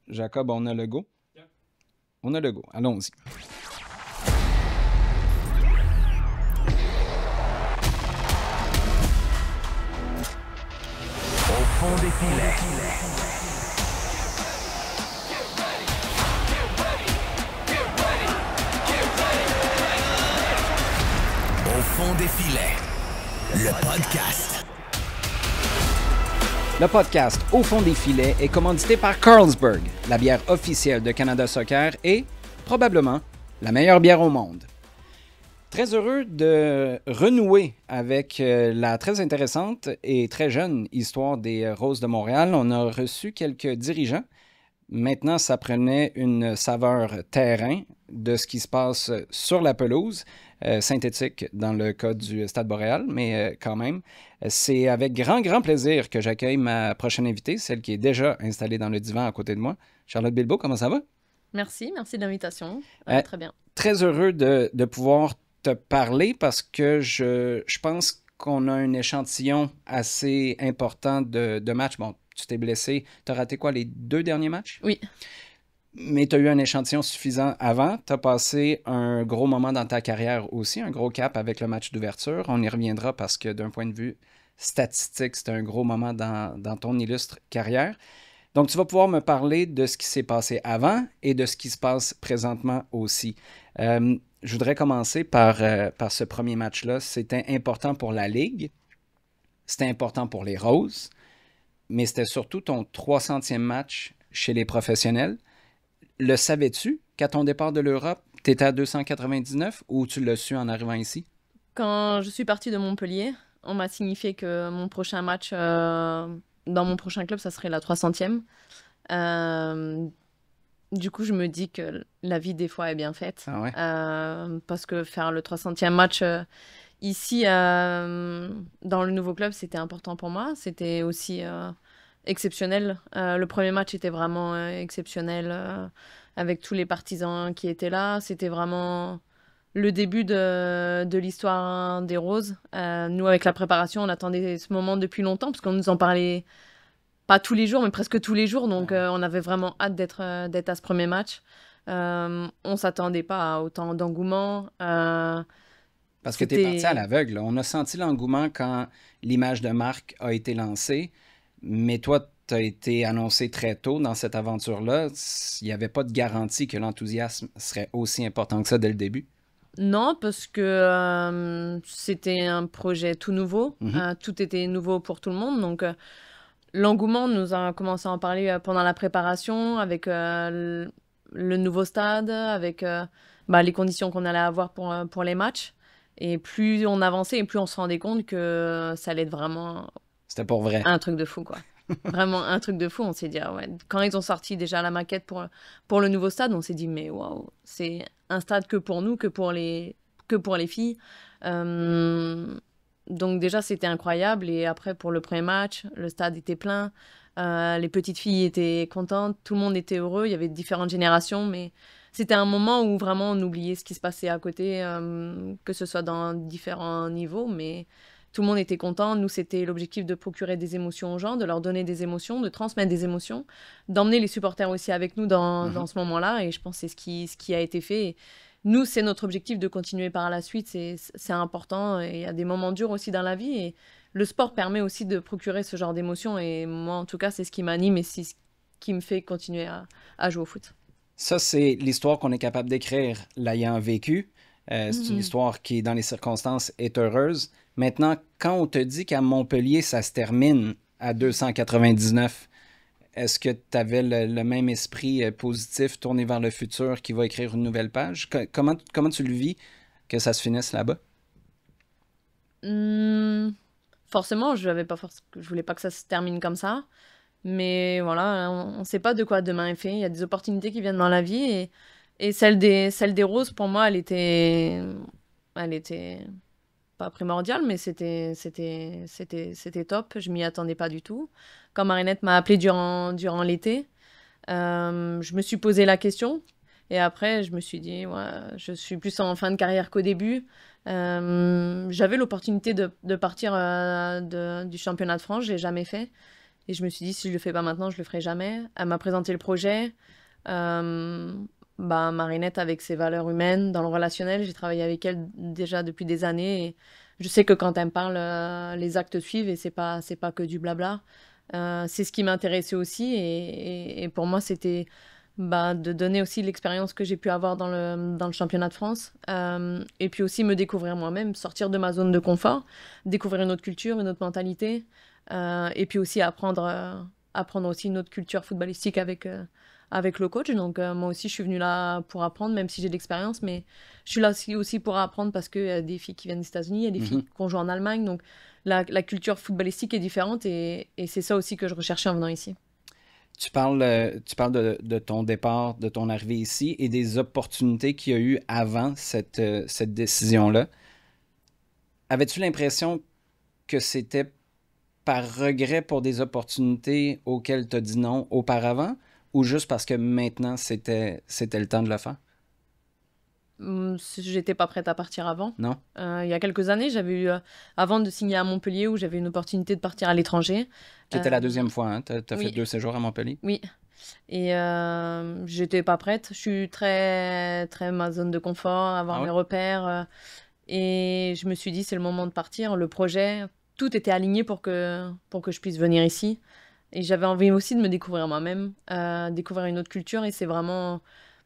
Jacob, on a le go? On a le go. Allons-y. Au fond des filets. Au fond des filets. Le podcast. Le podcast Au fond des filets est commandité par Carlsberg, la bière officielle de Canada Soccer et, probablement, la meilleure bière au monde. Très heureux de renouer avec la très intéressante et très jeune histoire des Roses de Montréal. On a reçu quelques dirigeants. Maintenant, ça prenait une saveur terrain de ce qui se passe sur la pelouse, synthétique dans le cas du Stade Boréal, mais quand même. C'est avec grand plaisir que j'accueille ma prochaine invitée, celle qui est déjà installée dans le divan à côté de moi. Charlotte Bilbao, comment ça va? Merci de l'invitation. Très bien. Très heureux de pouvoir te parler parce que je pense qu'on a un échantillon assez important de matchs. Bon, tu t'es blessé. Tu as raté quoi, les 2 derniers matchs? Oui. Mais tu as eu un échantillon suffisant avant. Tu as passé un gros moment dans ta carrière aussi, un gros cap avec le match d'ouverture. On y reviendra parce que d'un point de vue statistique, c'était un gros moment dans ton illustre carrière. Donc, tu vas pouvoir me parler de ce qui s'est passé avant et de ce qui se passe présentement aussi. Je voudrais commencer par ce premier match-là. C'était important pour la Ligue, c'était important pour les Roses, mais c'était surtout ton 300e match chez les professionnels. Le savais-tu qu'à ton départ de l'Europe, tu étais à 299 ou tu l'as su en arrivant ici? Quand je suis partie de Montpellier, on m'a signifié que mon prochain match dans mon prochain club, ça serait la 300e. Du coup, je me dis que la vie, des fois, est bien faite. Ah ouais? Parce que faire le 300e match ici, dans le nouveau club, c'était important pour moi. C'était aussi exceptionnel. Le premier match était vraiment exceptionnel avec tous les partisans qui étaient là. C'était vraiment le début de l'histoire des Roses. Nous, avec la préparation, on attendait ce moment depuis longtemps parce qu'on nous en parlait pas tous les jours, mais presque tous les jours. Donc, on avait vraiment hâte d'être à ce premier match. On s'attendait pas à autant d'engouement. Parce que tu es parti à l'aveugle. On a senti l'engouement quand l'image de marque a été lancée, mais toi, tu as été annoncé très tôt dans cette aventure-là. Il n'y avait pas de garantie que l'enthousiasme serait aussi important que ça dès le début. Non, parce que c'était un projet tout nouveau. Tout était nouveau pour tout le monde. Donc, l'engouement, nous a commencé à en parler pendant la préparation, avec le nouveau stade, avec les conditions qu'on allait avoir pour les matchs. Et plus on avançait et plus on se rendait compte que ça allait être vraiment... C'était pour vrai. Un truc de fou, quoi. Vraiment un truc de fou. On s'est dit, ah ouais. Quand ils ont sorti déjà la maquette pour le nouveau stade, on s'est dit, mais waouh, c'est un stade que pour nous, que pour les filles. Donc déjà, c'était incroyable. Et après, pour le premier match, le stade était plein. Les petites filles étaient contentes. Tout le monde était heureux. Il y avait différentes générations, mais c'était un moment où vraiment on oubliait ce qui se passait à côté, que ce soit dans différents niveaux, mais tout le monde était content. Nous, c'était l'objectif de procurer des émotions aux gens, de leur donner des émotions, de transmettre des émotions, d'emmener les supporters aussi avec nous dans ce moment-là. Et je pense que c'est ce qui a été fait. Et nous, c'est notre objectif de continuer par la suite. C'est important. Et il y a des moments durs aussi dans la vie. Et le sport permet aussi de procurer ce genre d'émotions. Et moi, en tout cas, c'est ce qui m'anime et c'est ce qui me fait continuer à jouer au foot. Ça, c'est l'histoire qu'on est capable d'écrire l'ayant vécu. C'est une histoire qui, dans les circonstances, est heureuse. Maintenant, quand on te dit qu'à Montpellier, ça se termine à 299, est-ce que tu avais le même esprit positif tourné vers le futur qui va écrire une nouvelle page? Comment tu le vis que ça se finisse là-bas? Forcément, je voulais pas que ça se termine comme ça. Mais voilà, on ne sait pas de quoi demain est fait. Il y a des opportunités qui viennent dans la vie. Et celle des Roses, pour moi, elle était pas primordiale, mais c'était top. Je m'y attendais pas du tout. Quand Marinette m'a appelée durant l'été, je me suis posé la question. Et après, je me suis dit, ouais, je suis plus en fin de carrière qu'au début. J'avais l'opportunité de partir du championnat de France, je l'ai jamais fait. Et je me suis dit, si je le fais pas maintenant, je le ferai jamais. Elle m'a présenté le projet. Marinette, avec ses valeurs humaines dans le relationnel, j'ai travaillé avec elle déjà depuis des années. Et je sais que quand elle me parle, les actes suivent et c'est pas que du blabla. C'est ce qui m'intéressait aussi. Et pour moi, c'était de donner aussi l'expérience que j'ai pu avoir dans le championnat de France. Et puis aussi me découvrir moi-même, sortir de ma zone de confort, découvrir une autre culture, une autre mentalité. Et puis aussi apprendre aussi une autre culture footballistique avec le coach. Donc moi aussi, je suis venue là pour apprendre, même si j'ai de l'expérience, mais je suis là aussi pour apprendre parce qu'il y a des filles qui viennent des États-Unis, il y a des filles qui ont joué en Allemagne, donc la culture footballistique est différente et c'est ça aussi que je recherchais en venant ici. Tu parles de ton départ, de ton arrivée ici et des opportunités qu'il y a eu avant cette décision-là. Avais-tu l'impression que c'était par regret pour des opportunités auxquelles tu as dit non auparavant ou juste parce que maintenant c'était le temps de le faire? J'étais pas prête à partir avant. Non? Il y a quelques années, j'avais eu, avant de signer à Montpellier, où j'avais une opportunité de partir à l'étranger. C'était la deuxième fois, hein? Tu as oui. fait 2 séjours à Montpellier? Oui. Et j'étais pas prête. Je suis très, très ma zone de confort, avoir mes repères. Et je me suis dit, c'est le moment de partir. Le projet, tout était aligné pour que je puisse venir ici. Et j'avais envie aussi de me découvrir moi-même, découvrir une autre culture. Et c'est vraiment...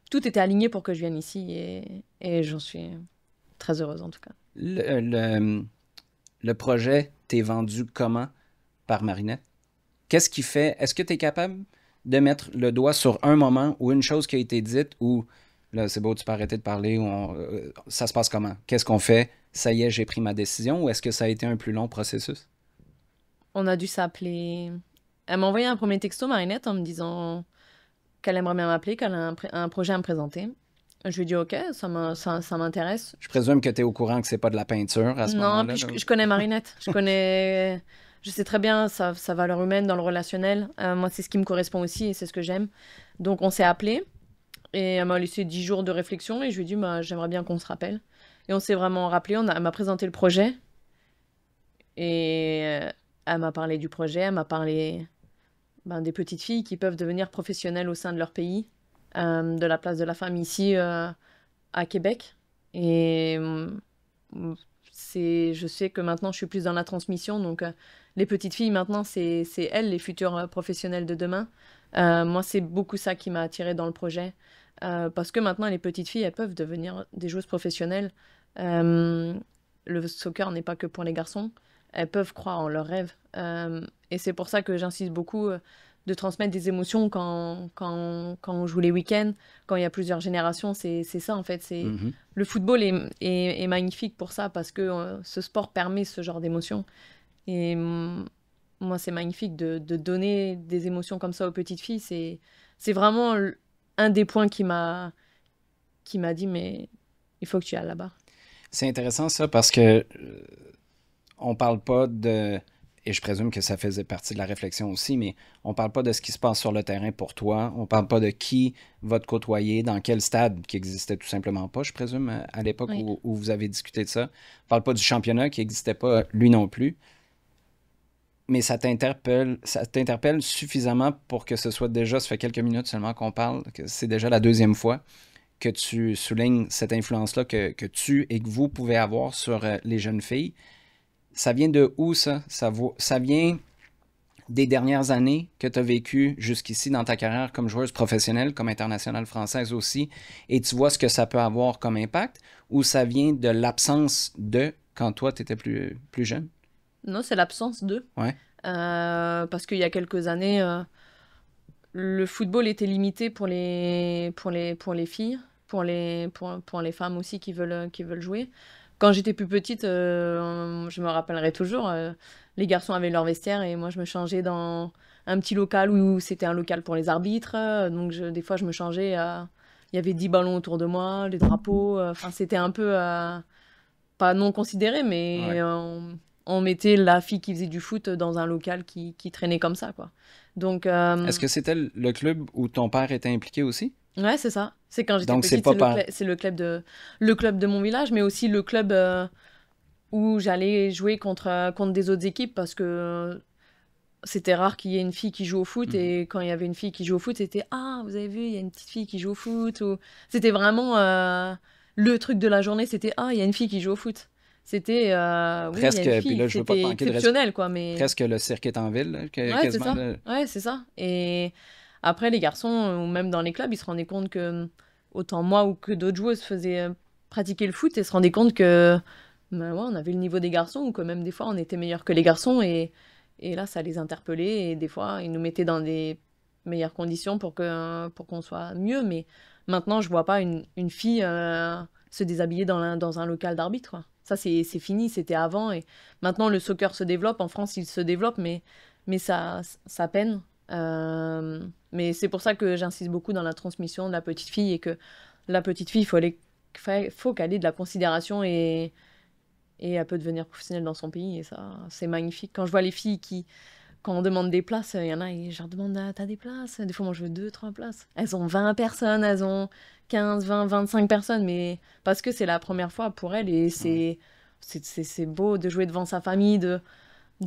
Tout était aligné pour que je vienne ici. Et j'en suis très heureuse, en tout cas. Le projet t'est vendu comment par Marinette? Qu'est-ce qui fait... Est-ce que tu es capable de mettre le doigt sur un moment ou une chose qui a été dite ou là, c'est beau, tu peux arrêter de parler, ou ça se passe comment? Qu'est-ce qu'on fait? Ça y est, j'ai pris ma décision, ou est-ce que ça a été un plus long processus? On a dû s'appeler... Elle m'a envoyé un premier texto, Marinette, en me disant qu'elle aimerait bien m'appeler, qu'elle a un projet à me présenter. Je lui ai dit, OK, ça m'intéresse. Je présume que tu es au courant que c'est pas de la peinture à ce moment-là. Non, puis je connais Marinette. Je sais très bien sa valeur humaine dans le relationnel. Moi, c'est ce qui me correspond aussi et c'est ce que j'aime. Donc, on s'est appelé et elle m'a laissé 10 jours de réflexion et je lui ai dit, j'aimerais bien qu'on se rappelle. Et on s'est vraiment rappelé. Elle m'a présenté le projet et elle m'a parlé du projet. Elle m'a parlé des petites filles qui peuvent devenir professionnelles au sein de leur pays, de la place de la femme ici à Québec. Et je sais que maintenant, je suis plus dans la transmission. Donc, les petites filles, maintenant, c'est elles, les futures professionnelles de demain. Moi, c'est beaucoup ça qui m'a attirée dans le projet. Parce que maintenant, les petites filles, elles peuvent devenir des joueuses professionnelles. Le soccer n'est pas que pour les garçons. Elles peuvent croire en leurs rêves. Et c'est pour ça que j'insiste beaucoup de transmettre des émotions quand on joue les week-ends, quand il y a plusieurs générations. C'est ça, en fait. Le football est magnifique pour ça, parce que ce sport permet ce genre d'émotions. Et moi, c'est magnifique de donner des émotions comme ça aux petites filles. C'est vraiment un des points qui m'a dit, mais il faut que tu ailles là-bas. C'est intéressant ça, parce que on parle pas de... Et je présume que ça faisait partie de la réflexion aussi, mais on parle pas de ce qui se passe sur le terrain pour toi. On parle pas de qui va te côtoyer, dans quel stade, qui existait tout simplement pas, je présume, à l'époque où vous avez discuté de ça. On parle pas du championnat qui n'existait pas, lui non plus. Mais ça t'interpelle suffisamment pour que ce soit déjà, ça fait quelques minutes seulement qu'on parle, que c'est déjà la deuxième fois que tu soulignes cette influence-là que tu et que vous pouvez avoir sur les jeunes filles. Ça vient de où, ça? Ça vient des dernières années que tu as vécues jusqu'ici dans ta carrière comme joueuse professionnelle, comme internationale française aussi, et tu vois ce que ça peut avoir comme impact, ou ça vient de l'absence de quand toi, tu étais plus jeune? Non, c'est l'absence de. Ouais. Parce qu'il y a quelques années, le football était limité pour les filles, pour les femmes aussi qui veulent jouer. Quand j'étais plus petite, je me rappellerai toujours, les garçons avaient leur vestiaire et moi je me changeais dans un petit local où c'était un local pour les arbitres. Donc des fois je me changeais, il y avait 10 ballons autour de moi, les drapeaux. Enfin c'était un peu, pas non considéré, mais on mettait la fille qui faisait du foot dans un local qui traînait comme ça, quoi. Donc, est-ce que c'était le club où ton père était impliqué aussi? Ouais, c'est ça. C'est quand j'étais Donc, petite, c'est le club de mon village, mais aussi le club où j'allais jouer contre des autres équipes, parce que c'était rare qu'il y ait une fille qui joue au foot. Mhm. Et quand il y avait une fille qui joue au foot, c'était « Ah, vous avez vu, il y a une petite fille qui joue au foot. » ou... C'était vraiment le truc de la journée, c'était « Ah, il y a une fille qui joue au foot. » C'était oui, il y a Presque, une puis fille. là, je veux pas te C'était manquer de exceptionnel, quoi. Mais presque le cirque est en ville, là, ouais, c'est quasiment. ça. Là. Ouais, c'est ça. Et après, les garçons, ou même dans les clubs, ils se rendaient compte que autant moi ou que d'autres joueuses faisaient pratiquer le foot et se rendaient compte que ben ouais, on avait le niveau des garçons ou que même des fois on était meilleurs que les garçons et là ça les interpellait et des fois ils nous mettaient dans des meilleures conditions pour qu'on soit mieux. Mais maintenant, je vois pas une fille se déshabiller dans un local d'arbitre, quoi. Ça, c'est fini, c'était avant. Et maintenant, le soccer se développe. En France, il se développe, mais ça peine. Mais c'est pour ça que j'insiste beaucoup dans la transmission de la petite fille et que la petite fille, faut qu'elle ait de la considération et elle peut devenir professionnelle dans son pays. Et ça, c'est magnifique. Quand je vois les filles quand on demande des places, il y en a, et je leur demande t'as des places? Des fois, moi, je veux 2, 3 places. Elles ont 20 personnes, elles ont 15, 20, 25 personnes, mais parce que c'est la première fois pour elles et c'est beau de jouer devant sa famille, de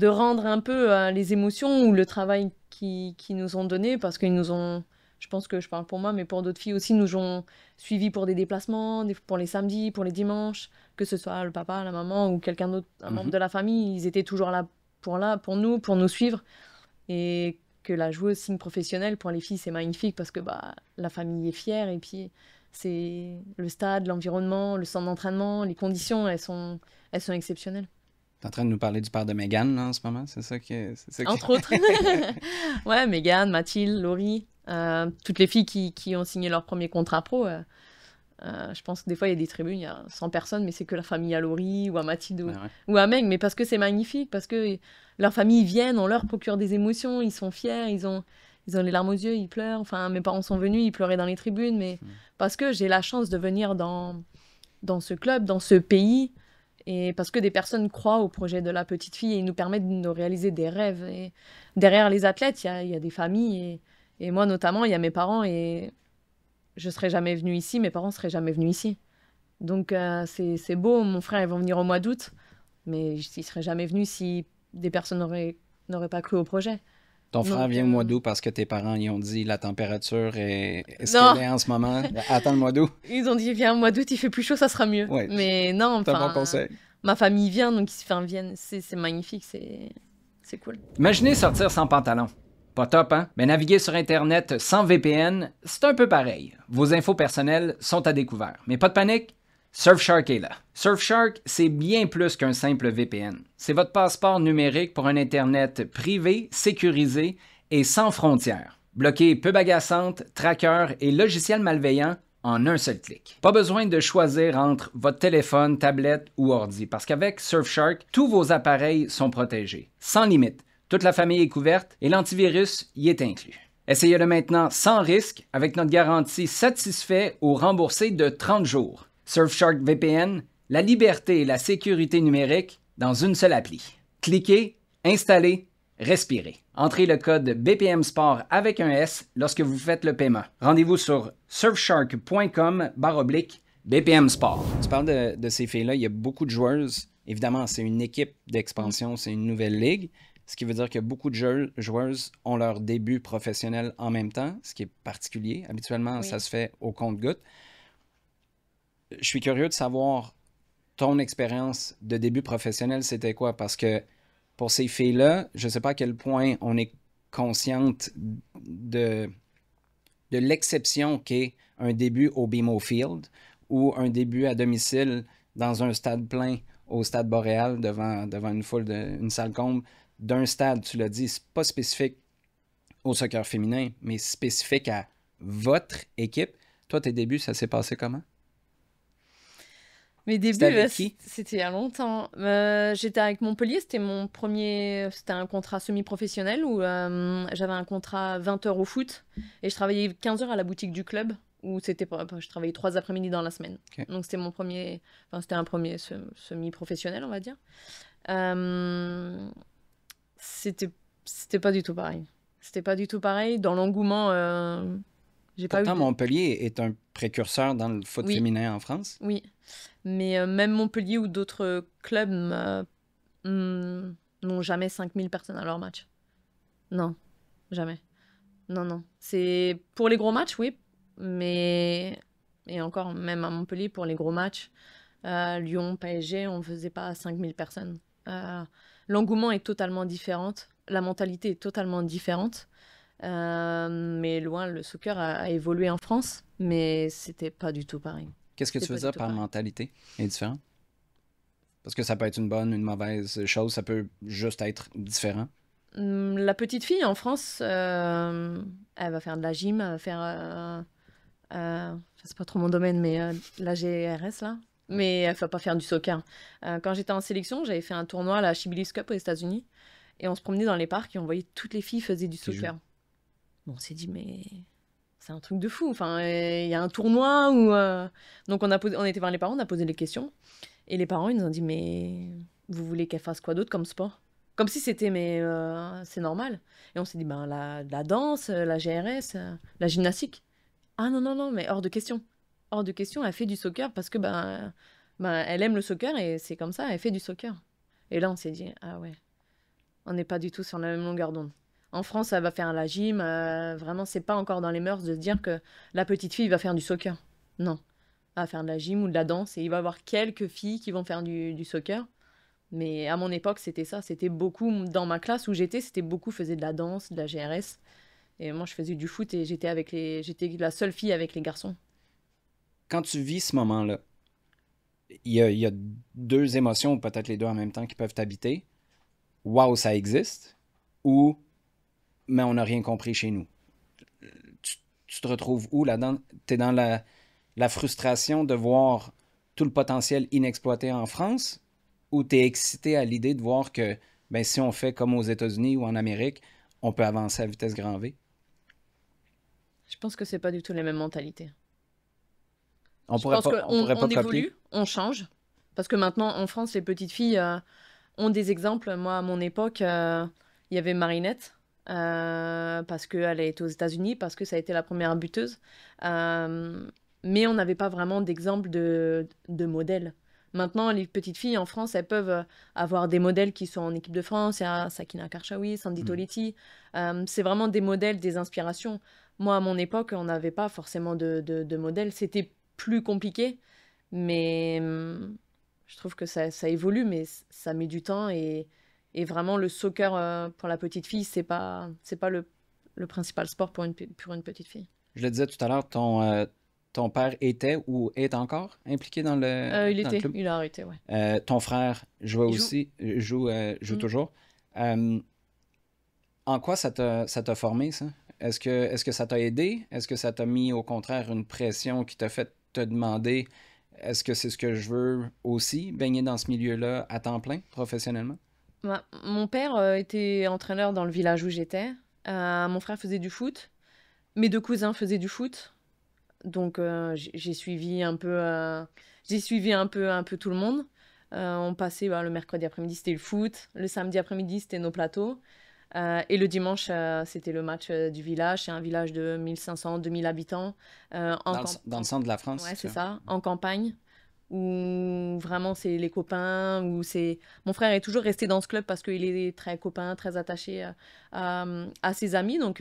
rendre un peu les émotions ou le travail qu'ils nous ont donné, parce qu'ils nous ont, je pense que je parle pour moi, mais pour d'autres filles aussi, nous ont suivis pour des déplacements, pour les samedis, pour les dimanches, que ce soit le papa, la maman ou quelqu'un d'autre, un membre de la famille, ils étaient toujours là pour nous suivre. Et que la joueuse signe professionnelle, pour les filles, c'est magnifique parce que bah, la famille est fière et puis c'est le stade, l'environnement, le centre d'entraînement, les conditions, elles sont exceptionnelles. T'es en train de nous parler du père de Meghan, là, en ce moment? C'est ça Entre autres. Ouais, Mégane, Mathilde, Laurie, toutes les filles qui ont signé leur premier contrat pro. Je pense que des fois, il y a des tribunes, il y a 100 personnes, mais c'est que la famille à Laurie ou à Mathilde ou à Meg. Mais parce que c'est magnifique, parce que leurs familles viennent, on leur procure des émotions, ils sont fiers, ils ont les larmes aux yeux, ils pleurent. Enfin, mes parents sont venus, ils pleuraient dans les tribunes, mais parce que j'ai la chance de venir dans ce club, dans ce pays, et parce que des personnes croient au projet de la petite fille et ils nous permettent de nous réaliser des rêves. Et derrière les athlètes, il y a des familles, et moi notamment, il y a mes parents, et je serais jamais venue ici, mes parents seraient jamais venus ici. Donc c'est beau, mon frère, ils vont venir au mois d'août, mais ils seraient jamais venus si des personnes n'auraient pas cru au projet. Ton frère Donc, vient au mois d'août parce que tes parents y ont dit la température est ce Non. qu'elle est en ce moment. Attends le mois d'août. Ils ont dit, viens au mois d'août, il fait plus chaud, ça sera mieux. Ouais. Mais non, C'est un bon enfin, conseil. ma famille vient, donc ils viennent, c'est magnifique, c'est cool. Imaginez sortir sans pantalon. Pas top, hein? Mais naviguer sur Internet sans VPN, c'est un peu pareil. Vos infos personnelles sont à découvert. Mais pas de panique, Surfshark est là. Surfshark, c'est bien plus qu'un simple VPN. C'est votre passeport numérique pour un Internet privé, sécurisé et sans frontières. Bloquez pubs agaçantes, trackers et logiciels malveillants en un seul clic. Pas besoin de choisir entre votre téléphone, tablette ou ordi, parce qu'avec Surfshark, tous vos appareils sont protégés, sans limite. Toute la famille est couverte et l'antivirus y est inclus. Essayez-le maintenant sans risque avec notre garantie satisfait ou remboursé de 30 jours. Surfshark VPN, la liberté et la sécurité numérique dans une seule appli. Cliquez, installez, respirez. Entrez le code BPM Sport avec un S lorsque vous faites le paiement. Rendez-vous sur surfshark.com/BPM Sport. Tu parles de ces filles-là, il y a beaucoup de joueuses. Évidemment, c'est une équipe d'expansion, c'est une nouvelle ligue. Ce qui veut dire que beaucoup de joueuses ont leur début professionnel en même temps, ce qui est particulier. Habituellement, ça se fait au compte-gouttes. Je suis curieux de savoir ton expérience de début professionnel, c'était quoi? Parce que pour ces filles-là, je ne sais pas à quel point on est consciente de l'exception qu'est un début au BMO Field ou un début à domicile dans un stade plein au Stade Boréal devant une salle comble. D'un stade, tu l'as dit, c'est pas spécifique au soccer féminin, mais spécifique à votre équipe. Toi, tes débuts, ça s'est passé comment? Mes débuts, c'était il y a longtemps. J'étais avec Montpellier, c'était un contrat semi-professionnel où j'avais un contrat 20 heures au foot et je travaillais 15 heures à la boutique du club où je travaillais 3 après-midi dans la semaine. Okay. Donc c'était c'était un premier semi-professionnel, on va dire. C'était pas du tout pareil. C'était pas du tout pareil. Dans l'engouement, j'ai pas eu... Pourtant, Montpellier est un précurseur dans le foot féminin en France. Oui, mais même Montpellier ou d'autres clubs n'ont jamais 5000 personnes à leur match. Non, jamais. Non, non. C'est pour les gros matchs, oui, mais et encore, même à Montpellier, pour les gros matchs, Lyon, PSG, on ne faisait pas 5000 personnes. L'engouement est totalement différent, la mentalité est totalement différente. Mais loin, le soccer a évolué en France, mais c'était pas du tout pareil. Qu'est-ce que tu C'est veux pas dire du tout par pareil. mentalité est différent? Parce que ça peut être une bonne, une mauvaise chose, ça peut juste être différent. La petite fille en France, elle va faire de la gym, elle va faire, c'est pas trop mon domaine, mais la GRS là. Mais elle va pas faire du soccer. Quand j'étais en sélection, j'avais fait un tournoi à la Chibilis Cup aux États-Unis, et on se promenait dans les parcs et on voyait toutes les filles faisaient du Qui soccer. Bon, on s'est dit mais c'est un truc de fou. Enfin, il y a un tournoi où donc on était voir les parents, on a posé les questions, et les parents ils nous ont dit mais vous voulez qu'elle fasse quoi d'autre comme sport? Comme si c'était mais c'est normal. Et on s'est dit ben la danse, la GRS, la gymnastique. Ah non non non, mais hors de question. Hors de question, elle fait du soccer parce que ben elle aime le soccer et c'est comme ça, elle fait du soccer. Et là on s'est dit ah ouais, on n'est pas du tout sur la même longueur d'onde. En France, elle va faire la gym. Vraiment, c'est pas encore dans les mœurs de se dire que la petite fille va faire du soccer. Non. Elle va faire de la gym ou de la danse et il va y avoir quelques filles qui vont faire du soccer. Mais à mon époque, c'était ça. C'était beaucoup, dans ma classe où j'étais, c'était beaucoup faisaient de la danse, de la GRS. Et moi, je faisais du foot et j'étais la seule fille avec les garçons. Quand tu vis ce moment-là, il y a deux émotions, ou peut-être les deux en même temps, qui peuvent t'habiter. Waouh, ça existe. Ou, mais on n'a rien compris chez nous. Tu te retrouves où là-dedans? Tu es dans la frustration de voir tout le potentiel inexploité en France? Ou tu es excité à l'idée de voir que ben, si on fait comme aux États-Unis ou en Amérique, on peut avancer à vitesse grand V? Je pense que c'est pas du tout les mêmes mentalités. On Je pourrait pense pas, on qu'on pourrait pas on copier. évolue, on change. Parce que maintenant, en France, les petites filles ont des exemples. Moi, à mon époque, il y avait Marinette, parce qu'elle a été aux États-Unis, parce que ça a été la première buteuse. Mais on n'avait pas vraiment d'exemple de modèle. Maintenant, les petites filles en France, elles peuvent avoir des modèles qui sont en équipe de France. Il y a Sakina Karchaoui, Sandy Toletti. C'est vraiment des modèles, des inspirations. Moi, à mon époque, on n'avait pas forcément de modèle. C'était plus compliqué, mais je trouve que ça évolue, mais ça met du temps. Et vraiment, le soccer pour la petite fille, c'est pas le principal sport pour une petite fille. Je le disais tout à l'heure, ton père était ou est encore impliqué dans Il dans le club. il a arrêté, ouais. Ton frère jouait Il joue. aussi, joue Mm. toujours. En quoi ça t'a formé, ça? Est-ce que ça t'a aidé? Est-ce que ça t'a mis, au contraire, une pression qui t'a fait te demander est-ce que c'est ce que je veux aussi, baigner dans ce milieu-là à temps plein, professionnellement? Mon père était entraîneur dans le village où j'étais. Mon frère faisait du foot. Mes deux cousins faisaient du foot. Donc j'ai suivi un peu, un peu tout le monde. On passait le mercredi après-midi, c'était le foot. Le samedi après-midi, c'était nos plateaux. Et le dimanche, c'était le match du village. C'est un village de 1500, 2000 habitants. Dans le centre de la France? Ouais, c'est ça, en campagne, où vraiment c'est les copains, où c'est... Mon frère est toujours resté dans ce club parce qu'il est très copain, très attaché à ses amis, donc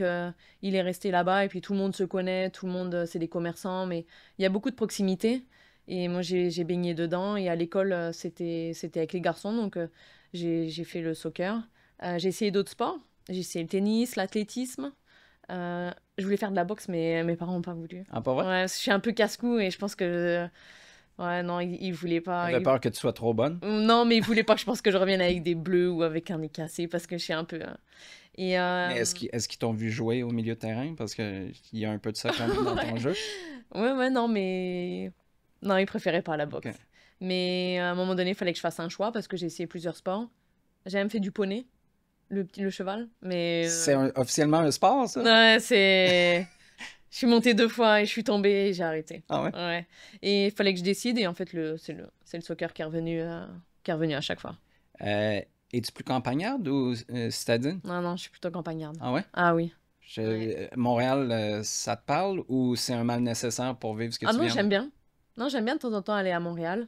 il est resté là-bas et puis tout le monde se connaît, tout le monde, c'est des commerçants, mais il y a beaucoup de proximité. Et moi, j'ai baigné dedans et à l'école, c'était avec les garçons, donc j'ai fait le soccer. J'ai essayé d'autres sports, j'ai essayé le tennis, l'athlétisme. Je voulais faire de la boxe, mais mes parents n'ont pas voulu. Ah, pas vrai? Ouais, je suis un peu casse-cou et je pense que... Ouais, non, ils voulaient pas. T'avais peur que tu sois trop bonne? Non, mais ils voulaient pas que je pense que je revienne avec des bleus ou avec un nez cassé parce que je suis un peu... Et Mais est-ce qu'ils t'ont vu jouer au milieu de terrain? Parce qu'il y a un peu de ça quand même dans ton jeu. ouais, non, mais... Non, ils préféraient pas la boxe. Ok. Mais à un moment donné, il fallait que je fasse un choix parce que j'ai essayé plusieurs sports. J'ai même fait du poney, le cheval, mais... C'est officiellement un sport, ça? Ouais, c'est... Je suis montée 2 fois et je suis tombée et j'ai arrêté. Ah ouais? Ouais. Et il fallait que je décide et en fait, c'est le soccer qui est revenu à chaque fois. Es-tu plus campagnarde ou citadine? Non, je suis plutôt campagnarde. Ah ouais? Ah oui. Montréal, ça te parle ou c'est un mal nécessaire pour vivre ce que Ah tu non, viens? j'aime bien. Non, j'aime bien de temps en temps aller à Montréal.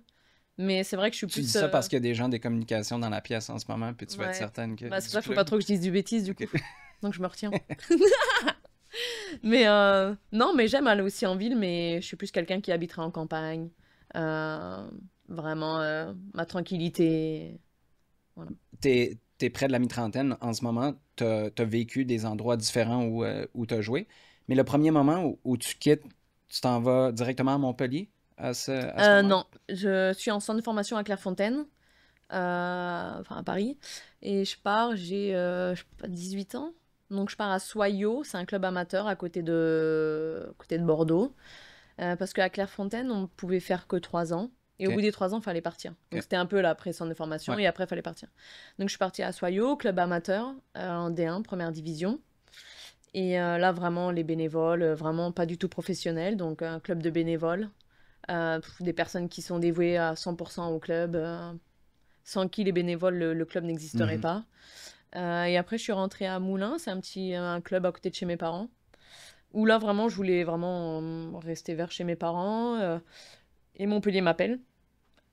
Mais c'est vrai que je suis Tu plus... dis ça parce qu'il y a des gens des communications dans la pièce en ce moment, puis tu vas être Ouais. certaine que... Bah, c'est du ça, faut club. pas trop que je dise du bêtise, du Ok. coup. donc je me retiens. Mais non, mais j'aime aller aussi en ville, mais je suis plus quelqu'un qui habiterait en campagne. Vraiment, ma tranquillité. Voilà. T'es près de la mi-trentaine en ce moment. T'as vécu des endroits différents où t'as joué. Mais le premier moment où tu quittes, tu t'en vas directement à Montpellier à ce moment-là? Non, je suis en centre de formation à Clairefontaine, enfin à Paris, et je pars, j'ai je sais pas, 18 ans, donc je pars à Soyaux, c'est un club amateur à côté de Bordeaux, parce qu'à Clairefontaine, on pouvait faire que 3 ans, et au Ok. bout des 3 ans, il fallait partir. Donc Ok. c'était un peu là, après centre de formation, Ouais. et après, il fallait partir. Donc je suis partie à Soyaux, club amateur, en D1, première division. Et là, vraiment, les bénévoles, vraiment pas du tout professionnels, donc un club de bénévoles, des personnes qui sont dévouées à 100% au club, sans qui les bénévoles, le club n'existerait Mhm. pas. Et après, je suis rentrée à Moulins, c'est un club à côté de chez mes parents, où là, vraiment, je voulais vraiment rester vers chez mes parents. Et Montpellier m'appelle.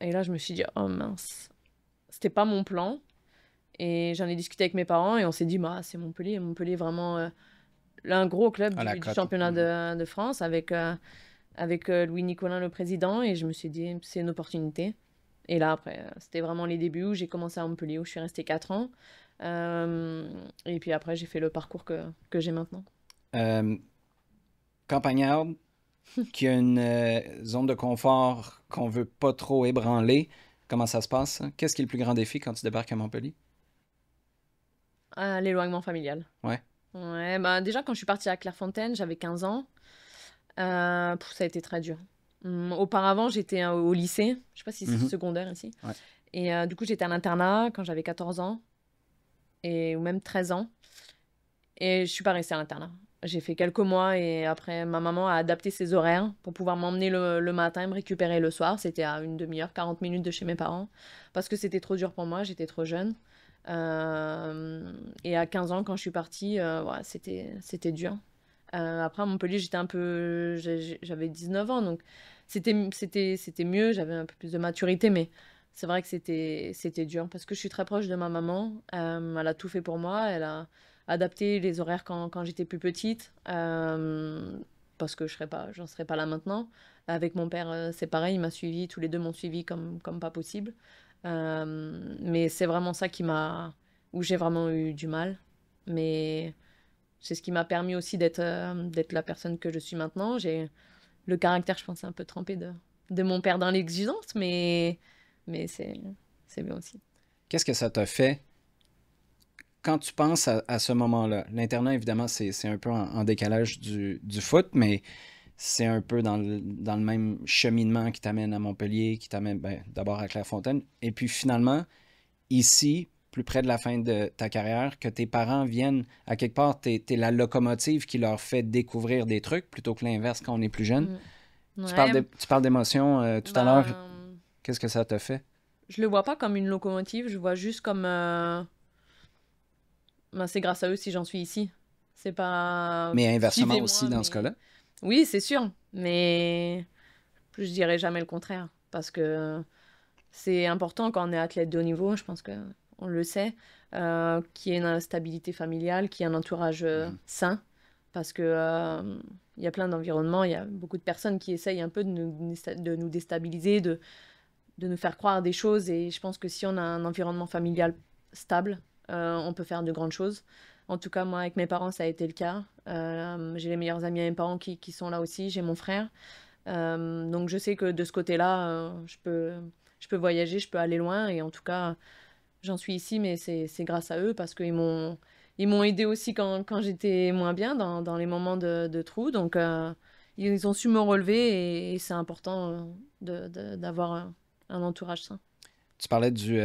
Et là, je me suis dit, oh mince, c'était pas mon plan. Et j'en ai discuté avec mes parents et on s'est dit, bah, c'est Montpellier. Montpellier, vraiment, un gros club À la du cote. championnat Mhm. de France avec Louis Nicolin, le président. Et je me suis dit, c'est une opportunité. Et là, après, c'était vraiment les débuts où j'ai commencé à Montpellier, où je suis restée 4 ans. Et puis après, j'ai fait le parcours que j'ai maintenant. Euh, Campagnarde, qui a une zone de confort qu'on veut pas trop ébranler. Comment ça se passe, ça? Qu'est-ce qui est le plus grand défi quand tu débarques à Montpellier? L'éloignement familial. Ouais. Ouais, bah, déjà, quand je suis partie à Clairefontaine, j'avais 15 ans. Ça a été très dur. Auparavant, j'étais au lycée. Je sais pas si c'est Mhm. secondaire ici. Ouais. Et du coup, j'étais à l'internat quand j'avais 14 ans. Ou même 13 ans. Et je suis pas restée à l'internat. J'ai fait quelques mois et après, ma maman a adapté ses horaires pour pouvoir m'emmener le matin et me récupérer le soir. C'était à une demi-heure, 40 minutes de chez mes parents. Parce que c'était trop dur pour moi, j'étais trop jeune. Et à 15 ans, quand je suis partie, ouais, c'était dur. Après, à Montpellier, j'avais 19 ans, donc c'était mieux, j'avais un peu plus de maturité, mais c'est vrai que c'était dur parce que je suis très proche de ma maman. Elle a tout fait pour moi, elle a adapté les horaires quand j'étais plus petite, parce que j'en serais pas là maintenant. Avec mon père, c'est pareil, il m'a suivi, tous les deux m'ont suivi comme pas possible. Mais c'est vraiment ça où j'ai vraiment eu du mal. Mais c'est ce qui m'a permis aussi d'être la personne que je suis maintenant. J'ai le caractère, je pense, un peu trempé de mon père dans l'exigence, mais c'est bien aussi. Qu'est-ce que ça t'a fait quand tu penses à ce moment-là? L'internat, évidemment, c'est un peu en décalage du foot, mais c'est un peu dans le même cheminement qui t'amène à Montpellier, qui t'amène d'abord à Clairefontaine. Et puis finalement, ici, plus près de la fin de ta carrière, que tes parents viennent, à quelque part, t'es la locomotive qui leur fait découvrir des trucs plutôt que l'inverse quand on est plus jeune. Mm. Tu Ouais, parles d'émotion tout à l'heure. ben, Qu'est-ce que ça t'a fait? je le vois pas comme une locomotive, je le vois juste comme ben, c'est grâce à eux si j'en suis ici. C'est pas Mais inversement aussi suivez-moi, dans ce mais cas-là. oui, c'est sûr, mais je dirais jamais le contraire parce que c'est important quand on est athlète de haut niveau, je pense que on le sait, qu'il y ait une stabilité familiale, qu'il y ait un entourage Mhm. sain, parce que il y a plein d'environnements, il y a beaucoup de personnes qui essayent un peu de nous déstabiliser, de nous faire croire des choses, et je pense que si on a un environnement familial stable, on peut faire de grandes choses. En tout cas, moi, avec mes parents, ça a été le cas. J'ai les meilleurs amis à mes parents qui sont là aussi, j'ai mon frère. Donc je sais que de ce côté-là, je peux voyager, je peux aller loin. Et en tout cas, j'en suis ici, mais c'est grâce à eux parce ils m'ont aidé aussi quand j'étais moins bien dans les moments de trou. Donc ils ont su me relever et c'est important d'avoir un entourage sain. Tu parlais du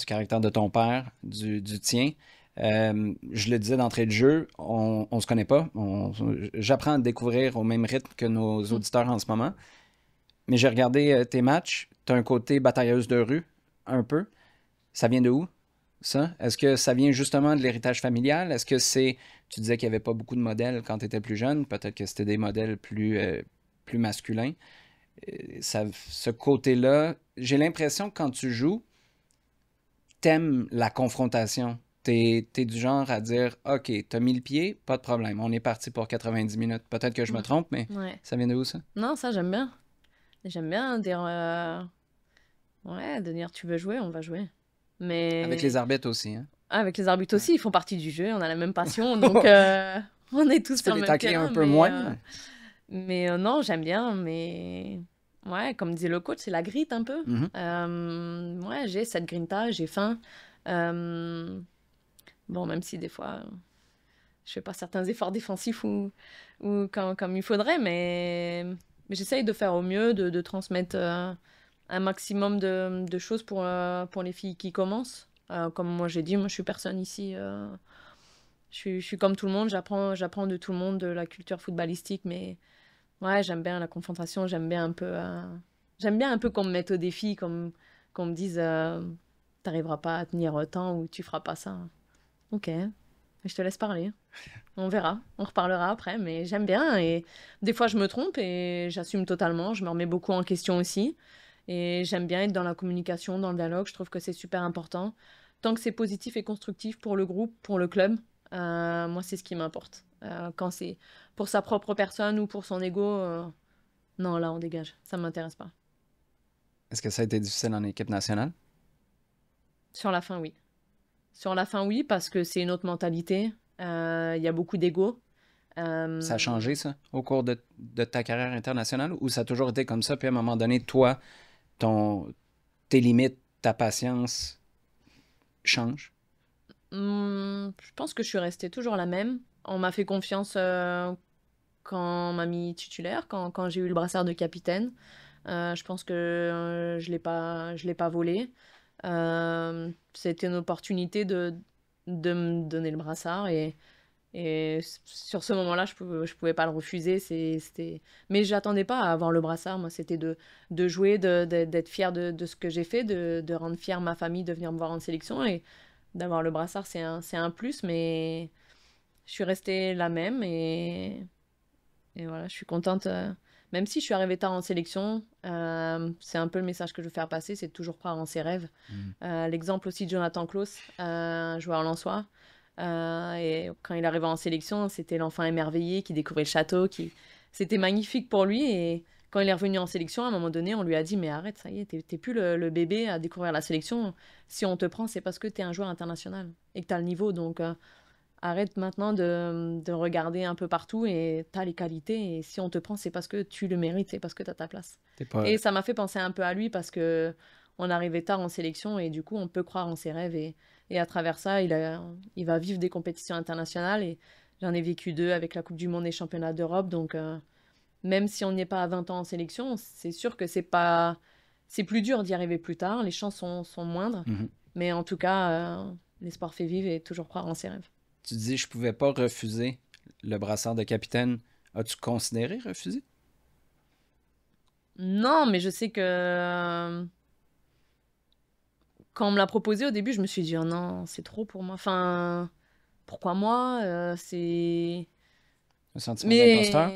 caractère de ton père, du tien. Je le disais d'entrée de jeu, on se connaît pas. J'apprends à te découvrir au même rythme que nos auditeurs en ce moment. Mais j'ai regardé tes matchs. Tu as un côté batailleuse de rue, un peu. Ça vient de où, ça? Est-ce que ça vient justement de l'héritage familial? Est-ce que c'est... Tu disais qu'il n'y avait pas beaucoup de modèles quand tu étais plus jeune. Peut-être que c'était des modèles plus masculins. Ce côté-là, j'ai l'impression que quand tu joues, t'aimes la confrontation. T'es du genre à dire, OK, t'as mis le pied, pas de problème, on est parti pour 90 minutes. Peut-être que je me trompe, mais Ouais. ça vient de où, ça? Non, ça, j'aime bien. J'aime bien dire, de dire tu veux jouer, on va jouer. Avec les arbitres aussi, hein? Avec les arbitres Ouais. aussi, ils font partie du jeu, on a la même passion, donc on est tous Tu peux sur le les même tacler terrain. un peu moins. Non, j'aime bien, mais ouais, comme disait le coach, c'est la grit un peu. Ouais, j'ai cette grinta, j'ai faim. Bon, même si des fois, je fais pas certains efforts défensifs ou comme il faudrait, mais j'essaye de faire au mieux, de transmettre un maximum de choses pour les filles qui commencent. Comme moi j'ai dit, moi je suis personne ici. Je suis comme tout le monde, j'apprends de tout le monde, de la culture footballistique, mais ouais, j'aime bien la confrontation, j'aime bien un peu qu'on me mette au défi, qu'on me dise t'arriveras pas à tenir autant ou tu feras pas ça. Ok, je te laisse parler. On verra, on reparlera après, mais j'aime bien et des fois je me trompe et j'assume totalement, je me remets beaucoup en question aussi et j'aime bien être dans la communication, dans le dialogue, je trouve que c'est super important. Tant que c'est positif et constructif pour le groupe, pour le club, moi c'est ce qui m'importe. Quand c'est pour sa propre personne ou pour son ego, non là on dégage, ça m'intéresse pas. Est-ce que ça a été difficile en équipe nationale? Sur la fin, oui. Sur la fin, oui, parce que c'est une autre mentalité. Il y a beaucoup d'ego. Ça a changé, ça, au cours de ta carrière internationale, ou ça a toujours été comme ça, puis à un moment donné, toi, tes limites, ta patience changent? Je pense que je suis restée toujours la même. On m'a fait confiance quand on m'a mis titulaire, quand j'ai eu le brassard de capitaine. Je pense que je l'ai pas volé. C'était une opportunité de me donner le brassard et sur ce moment-là, je pouvais pas le refuser. Mais j'attendais pas à avoir le brassard. Moi, c'était de jouer, d'être fière de ce que j'ai fait, de rendre fière ma famille de venir me voir en sélection. Et d'avoir le brassard, c'est un plus, mais je suis restée la même. Et voilà, je suis contente. Même si je suis arrivée tard en sélection, c'est un peu le message que je veux faire passer, c'est de toujours croire en ses rêves. L'exemple aussi de Jonathan Klaus, un joueur lensois. Et quand il arrivait en sélection, c'était l'enfant émerveillé qui découvrait le château. C'était magnifique pour lui. Et quand il est revenu en sélection, à un moment donné, on lui a dit mais arrête, ça y est, t'es plus le bébé à découvrir la sélection. Si on te prend, c'est parce que t'es un joueur international et que t'as le niveau. Donc arrête maintenant de regarder un peu partout et t'as les qualités. Et si on te prend, c'est parce que tu le mérites, c'est parce que t'as ta place. Et ça m'a fait penser un peu à lui parce que on arrivait tard en sélection et du coup, on peut croire en ses rêves. Et à travers ça, il va vivre des compétitions internationales. Et j'en ai vécu 2 avec la Coupe du Monde et Championnat d'Europe. Donc, même si on n'est pas à 20 ans en sélection, c'est sûr que c'est plus dur d'y arriver plus tard. Les chances sont moindres. Mais en tout cas, l'espoir fait vivre et toujours croire en ses rêves. Tu dis, je pouvais pas refuser le brassard de capitaine. As-tu considéré refuser? Non, mais je sais que quand on me l'a proposé au début, je me suis dit, oh non, c'est trop pour moi. Enfin, pourquoi moi c'est... Un sentiment d'imposteur?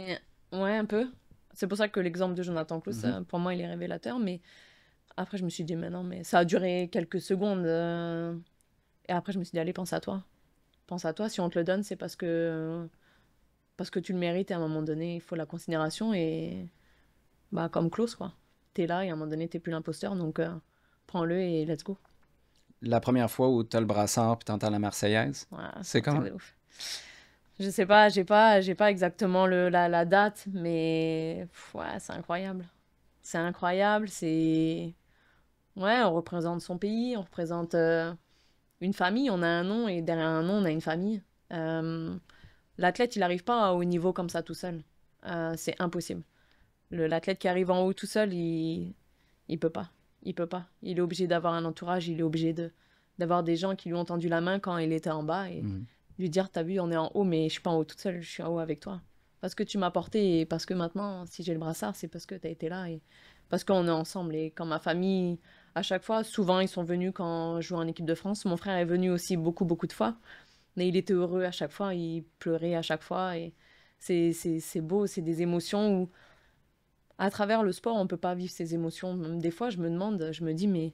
Ouais, un peu. C'est pour ça que l'exemple de Jonathan Klaus, pour moi, il est révélateur. Mais après, je me suis dit, mais non, mais ça a duré quelques secondes. Et après, je me suis dit, allez, pense à toi. Pense à toi, si on te le donne, c'est parce que tu le mérites et à un moment donné, il faut la considération et bah comme Klaus, quoi. T'es là et à un moment donné, t'es plus l'imposteur, donc prends-le et let's go. La première fois où t'as le brassard puis t'entends la Marseillaise, Ouais, c'est comment? de ouf. Je sais pas, j'ai pas exactement la date, mais ouais, c'est incroyable. C'est incroyable, c'est... Ouais, on représente son pays, on représente une famille, on a un nom et derrière un nom, on a une famille. L'athlète, il n'arrive pas à haut niveau comme ça tout seul. C'est impossible. L'athlète qui arrive en haut tout seul, il peut pas. Il peut pas. Il est obligé d'avoir un entourage, il est obligé d'avoir des gens qui lui ont tendu la main quand il était en bas et lui dire, t'as vu, on est en haut, mais je suis pas en haut toute seule, je suis en haut avec toi. Parce que tu m'as porté et parce que maintenant, si j'ai le brassard, c'est parce que t'as été là et parce qu'on est ensemble. Et quand ma famille, à chaque fois, souvent, ils sont venus quand je jouais en équipe de France. Mon frère est venu aussi beaucoup, beaucoup de fois. Mais il était heureux à chaque fois, il pleurait à chaque fois. Et c'est beau, c'est des émotions où, à travers le sport, on ne peut pas vivre ces émotions. Même des fois, je me dis, mais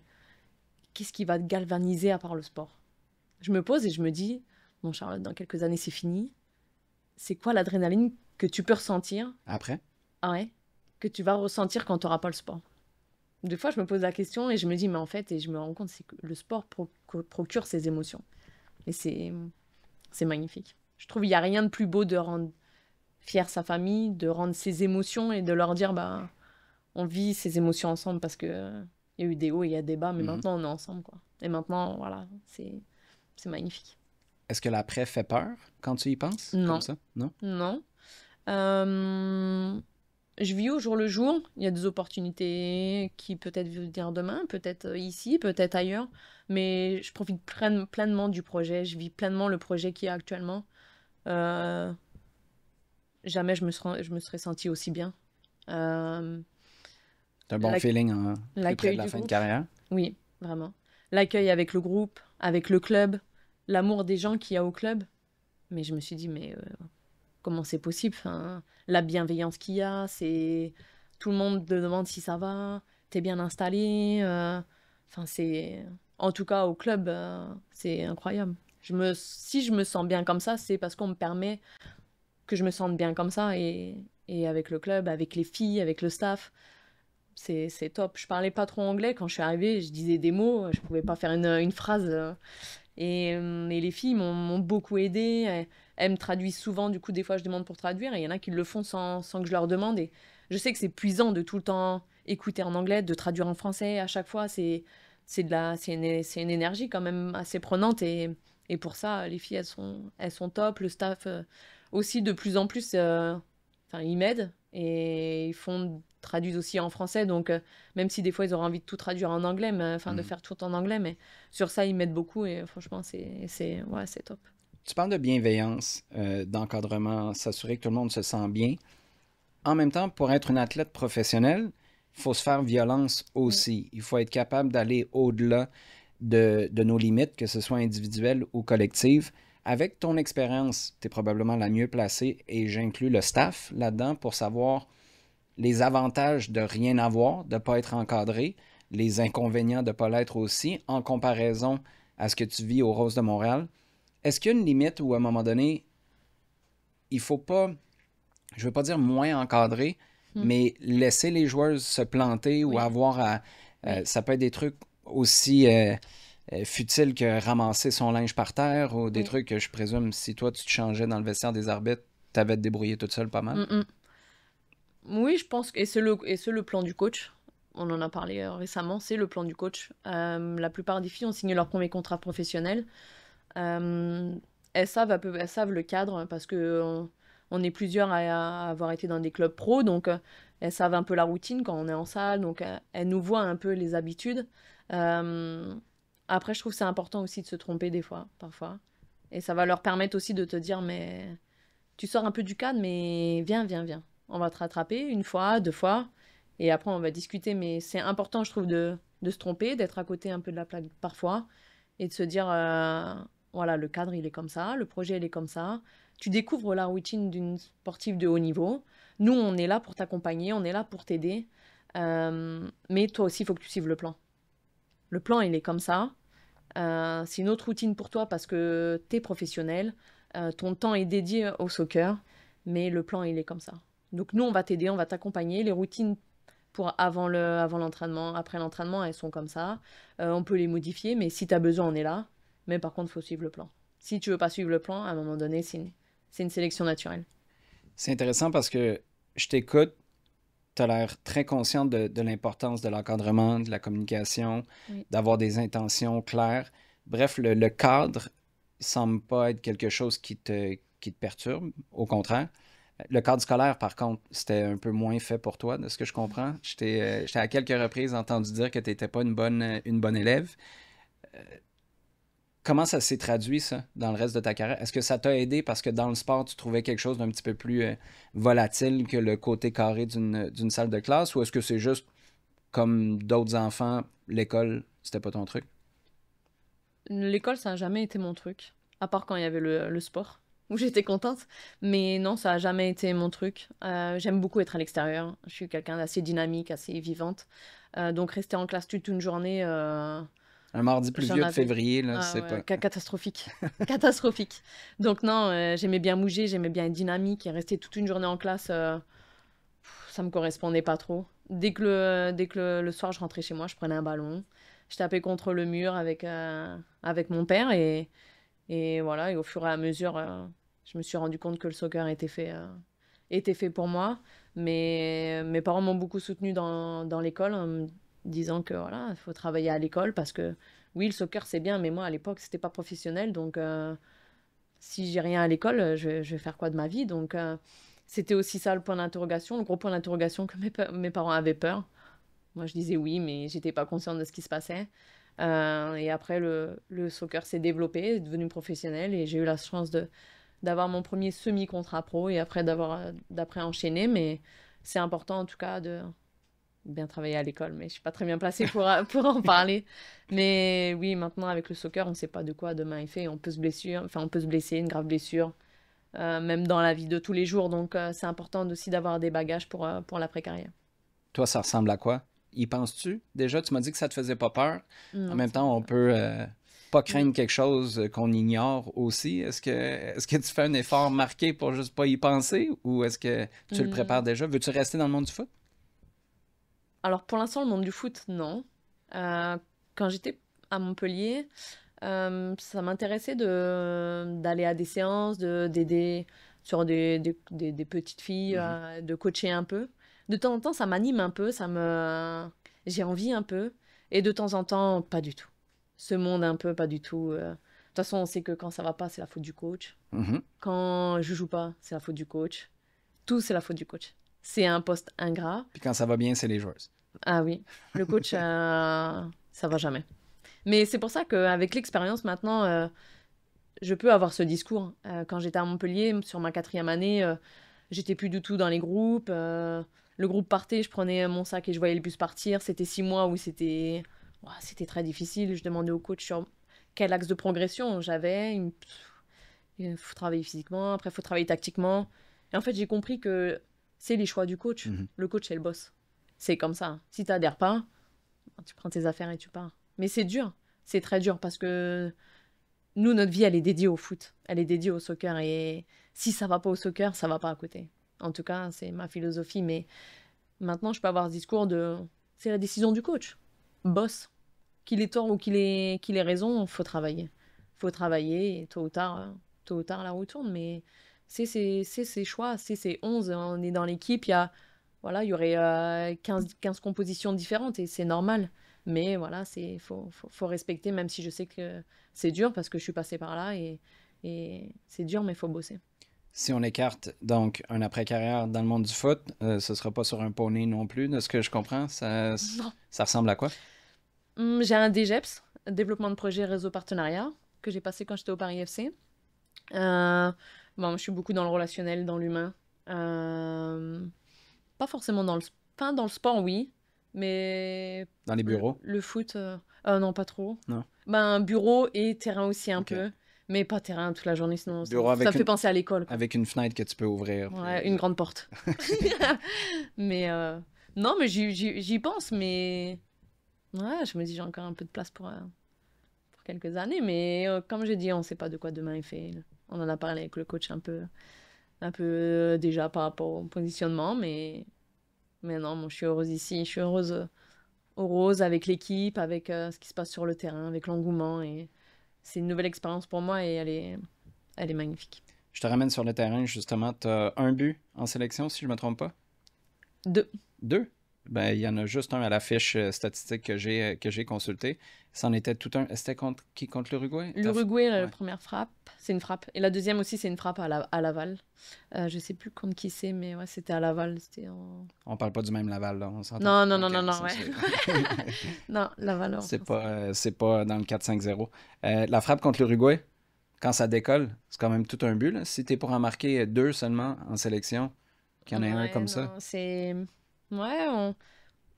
qu'est-ce qui va te galvaniser à part le sport? je me pose et je me dis, bon Charlotte, dans quelques années c'est fini. C'est quoi l'adrénaline que tu peux ressentir Après? Ah ouais, que tu vas ressentir quand tu n'auras pas le sport. Des fois, je me pose la question et je me dis, mais en fait, et je me rends compte, c'est que le sport procure ses émotions. Et c'est magnifique. Je trouve qu'il n'y a rien de plus beau de rendre fier sa famille, de rendre ses émotions et de leur dire, bah, on vit ces émotions ensemble parce que il y a eu des hauts et il y a des bas, mais maintenant on est ensemble, quoi. Et maintenant, voilà, c'est magnifique. Est-ce que l'après fait peur quand tu y penses? Non. Comme ça? Non? Non. Je vis au jour le jour. Il y a des opportunités qui peut-être venir demain, peut-être ici, peut-être ailleurs. Mais je profite pleinement du projet. Je vis pleinement le projet qu'il y a actuellement. Jamais je me serais sentie aussi bien. C'est un bon feeling plus près l'accueil de la du fin de groupe. carrière? Oui, vraiment. L'accueil avec le groupe, avec le club, l'amour des gens qu'il y a au club. Mais je me suis dit, mais comment c'est possible? Enfin, la bienveillance qu'il y a, c'est tout le monde te demande si ça va, t'es bien installé. Enfin, c'est en tout cas au club, c'est incroyable. Si je me sens bien comme ça, c'est parce qu'on me permet que je me sente bien comme ça et avec le club, avec les filles, avec le staff. C'est top. Je parlais pas trop anglais quand je suis arrivée, je disais des mots, je pouvais pas faire une phrase. Et les filles m'ont beaucoup aidée. Elles me traduisent souvent, du coup, des fois je demande pour traduire, et il y en a qui le font sans que je leur demande. Et je sais que c'est puisant de tout le temps écouter en anglais, de traduire en français à chaque fois. C'est une énergie quand même assez prenante. Et pour ça, les filles, elles sont top. Le staff aussi, de plus en plus, ils m'aident et traduisent aussi en français. Donc, même si des fois, ils auraient envie de tout traduire en anglais, mais, de faire tout en anglais, mais sur ça, ils m'aident beaucoup et franchement, c'est top. Tu parles de bienveillance, d'encadrement, s'assurer que tout le monde se sent bien. En même temps, pour être une athlète professionnelle, il faut se faire violence aussi. Il faut être capable d'aller au-delà de nos limites, que ce soit individuelles ou collectives. Avec ton expérience, tu es probablement la mieux placée, et j'inclus le staff là-dedans, pour savoir les avantages de rien avoir, de ne pas être encadré, les inconvénients de ne pas l'être aussi, en comparaison à ce que tu vis aux Roses de Montréal. Est-ce qu'il y a une limite où, à un moment donné, il ne faut pas, je ne veux pas dire moins encadré, mais laisser les joueuses se planter ou avoir à... ça peut être des trucs aussi futiles que ramasser son linge par terre, ou des trucs que je présume, si toi tu te changeais dans le vestiaire des arbitres, tu avais te débrouiller toute seule pas mal. Oui, je pense que c'est le plan du coach. On en a parlé récemment, c'est le plan du coach. La plupart des filles ont signé leur premier contrat professionnel. Elles savent le cadre parce que on est plusieurs à avoir été dans des clubs pro, donc elles savent un peu la routine quand on est en salle, donc elles nous voient un peu les habitudes. Après, je trouve que c'est important aussi de se tromper des fois, parfois. Et ça va leur permettre aussi de te dire, mais tu sors un peu du cadre, mais viens. On va te rattraper une fois, deux fois, et après on va discuter. Mais c'est important, je trouve, de se tromper, d'être à côté un peu de la plaque parfois, et de se dire, voilà, le cadre, il est comme ça, le projet, il est comme ça. Tu découvres la routine d'une sportive de haut niveau. Nous, on est là pour t'accompagner, on est là pour t'aider. Mais toi aussi, il faut que tu suives le plan. Le plan, il est comme ça. C'est une autre routine pour toi parce que tu es professionnel. Ton temps est dédié au soccer, mais le plan, il est comme ça. Donc nous, on va t'aider, on va t'accompagner. Les routines pour avant l'entraînement, après l'entraînement, elles sont comme ça. On peut les modifier, mais si tu as besoin, on est là. Mais par contre, il faut suivre le plan. Si tu veux pas suivre le plan, à un moment donné, c'est une sélection naturelle. C'est intéressant parce que je t'écoute, tu as l'air très consciente de l'importance de l'encadrement, de la communication, d'avoir des intentions claires. Bref, le cadre semble pas être quelque chose qui te perturbe, au contraire. Le cadre scolaire, par contre, c'était un peu moins fait pour toi, de ce que je comprends. Je t'ai à quelques reprises entendu dire que tu n'étais pas une bonne élève. Comment ça s'est traduit, ça, dans le reste de ta carrière? Est-ce que ça t'a aidé parce que dans le sport, tu trouvais quelque chose d'un petit peu plus volatile que le côté carré d'une salle de classe? Ou est-ce que c'est juste, comme d'autres enfants, l'école, c'était pas ton truc? L'école, ça n'a jamais été mon truc, à part quand il y avait le sport, où j'étais contente. Mais non, ça n'a jamais été mon truc. J'aime beaucoup être à l'extérieur. Je suis quelqu'un d'assez dynamique, assez vivante. Donc rester en classe toute une journée... Un mardi J'en pluvieux de avais. février, là, Ah c'est ouais, pas... catastrophique. Catastrophique. Donc non, j'aimais bien bouger, j'aimais bien être dynamique et rester toute une journée en classe, ça me correspondait pas trop. Dès que le soir je rentrais chez moi, je prenais un ballon, je tapais contre le mur avec mon père et voilà, et au fur et à mesure, je me suis rendu compte que le soccer était fait pour moi. Mais mes parents m'ont beaucoup soutenue dans l'école en me disant que voilà, il faut travailler à l'école parce que oui, le soccer c'est bien, mais moi à l'époque c'était pas professionnel, donc si j'ai rien à l'école, je vais faire quoi de ma vie? Donc c'était aussi ça le point d'interrogation, le gros point d'interrogation que mes parents avaient peur. Moi je disais oui, mais j'étais pas consciente de ce qui se passait. Et après le soccer s'est développé, est devenu professionnel et j'ai eu la chance d'avoir mon premier semi-contrat pro et après d'après enchaîner. Mais c'est important en tout cas de bien travailler à l'école, mais je suis pas très bien placée pour en parler. Mais oui, maintenant avec le soccer, on sait pas de quoi demain est fait. On peut se blesser, enfin on peut se blesser, une grave blessure, même dans la vie de tous les jours. Donc c'est important aussi d'avoir des bagages pour l'après-carrière. Toi, ça ressemble à quoi? Y penses-tu? Déjà, tu m'as dit que ça te faisait pas peur. En Non, même ça temps, va on pas. peut pas craindre Oui. quelque chose qu'on ignore aussi. Est-ce que tu fais un effort marqué pour juste pas y penser ou est-ce que tu le prépares Hum, déjà? Veux-tu rester dans le monde du foot? Alors pour l'instant, le monde du foot, non. Quand j'étais à Montpellier, ça m'intéressait d'aller à des séances, d'aider sur des petites filles, Mhm. de coacher un peu. De temps en temps, ça m'anime un peu, j'ai envie un peu. Et de temps en temps, pas du tout. Ce monde un peu, pas du tout. De toute façon, on sait que quand ça va pas, c'est la faute du coach. Mhm. Quand je joue pas, c'est la faute du coach. Tout, c'est la faute du coach. C'est un poste ingrat. Puis quand ça va bien, c'est les joueuses. Ah oui, le coach, ça va jamais. Mais c'est pour ça qu'avec l'expérience maintenant, je peux avoir ce discours. Quand j'étais à Montpellier, sur ma 4e année, j'étais plus du tout dans les groupes. Le groupe partait, je prenais mon sac et je voyais le bus partir. C'était 6 mois où ouah, c'était très difficile. Je demandais au coach sur quel axe de progression j'avais. Il faut travailler physiquement, après il faut travailler tactiquement. Et en fait, j'ai compris que c'est les choix du coach. Mhm. Le coach, c'est le boss. C'est comme ça. Si tu n'adhères pas, tu prends tes affaires et tu pars. Mais c'est dur. C'est très dur parce que nous, notre vie, elle est dédiée au foot. Elle est dédiée au soccer. Et si ça va pas au soccer, ça va pas à côté. En tout cas, c'est ma philosophie. Mais maintenant, je peux avoir ce discours de... C'est la décision du coach. Boss. Qu'il ait tort ou qu'il ait raison, il faut travailler. Faut travailler et tôt ou tard, la roue tourne. Mais c'est ses choix, c'est ses 11. On est dans l'équipe, voilà, il y aurait 15 compositions différentes et c'est normal. Mais voilà, faut respecter, même si je sais que c'est dur parce que je suis passée par là et c'est dur, mais il faut bosser. Si on écarte donc un après-carrière dans le monde du foot, ce sera pas sur un poney non plus, de ce que je comprends. Non. Ça ressemble à quoi? J'ai un DGEPS, développement de projet réseau partenariat, que j'ai passé quand j'étais au Paris FC. Bon, je suis beaucoup dans le relationnel, dans l'humain. Pas forcément enfin, dans le sport, oui, mais Dans les bureaux? le foot, non, pas trop. Non. Ben, bureau et terrain aussi un Ok. peu, mais pas terrain toute la journée, sinon Bureau ça avec me fait penser à l'école, quoi. avec une fenêtre que tu peux ouvrir. Ouais, une grande porte. Mais non, mais j'y pense, mais ouais, je me dis j'ai encore un peu de place pour quelques années, mais comme j'ai dit, on sait pas de quoi demain est fait. On en a parlé avec le coach un peu déjà par rapport au positionnement, mais non, moi, je suis heureuse ici, je suis heureuse avec l'équipe, avec ce qui se passe sur le terrain, avec l'engouement, et c'est une nouvelle expérience pour moi et elle est magnifique. Je te ramène sur le terrain, justement. Tu as un but en sélection, si je ne me trompe pas? 2. 2? Ben, il y en a juste un à la fiche statistique que j'ai consulté. C'en était tout un. C'était contre qui? Contre l'Uruguay? L'Uruguay, la Ouais. première frappe, c'est une frappe. Et la deuxième aussi, c'est une frappe à Laval. Je sais plus contre qui c'est, mais ouais, c'était à Laval. On parle pas du même Laval, là, on s'entend. Non, non, non, Ok, non, non, ça, ouais. Non, Laval, en c'est France. c'est pas dans le 4-5-0. La frappe contre l'Uruguay, quand ça décolle, c'est quand même tout un but, là. Si t'es pour en marquer 2 seulement en sélection, qu'il y en ait un Ouais, comme ça. non, c'est... Ouais,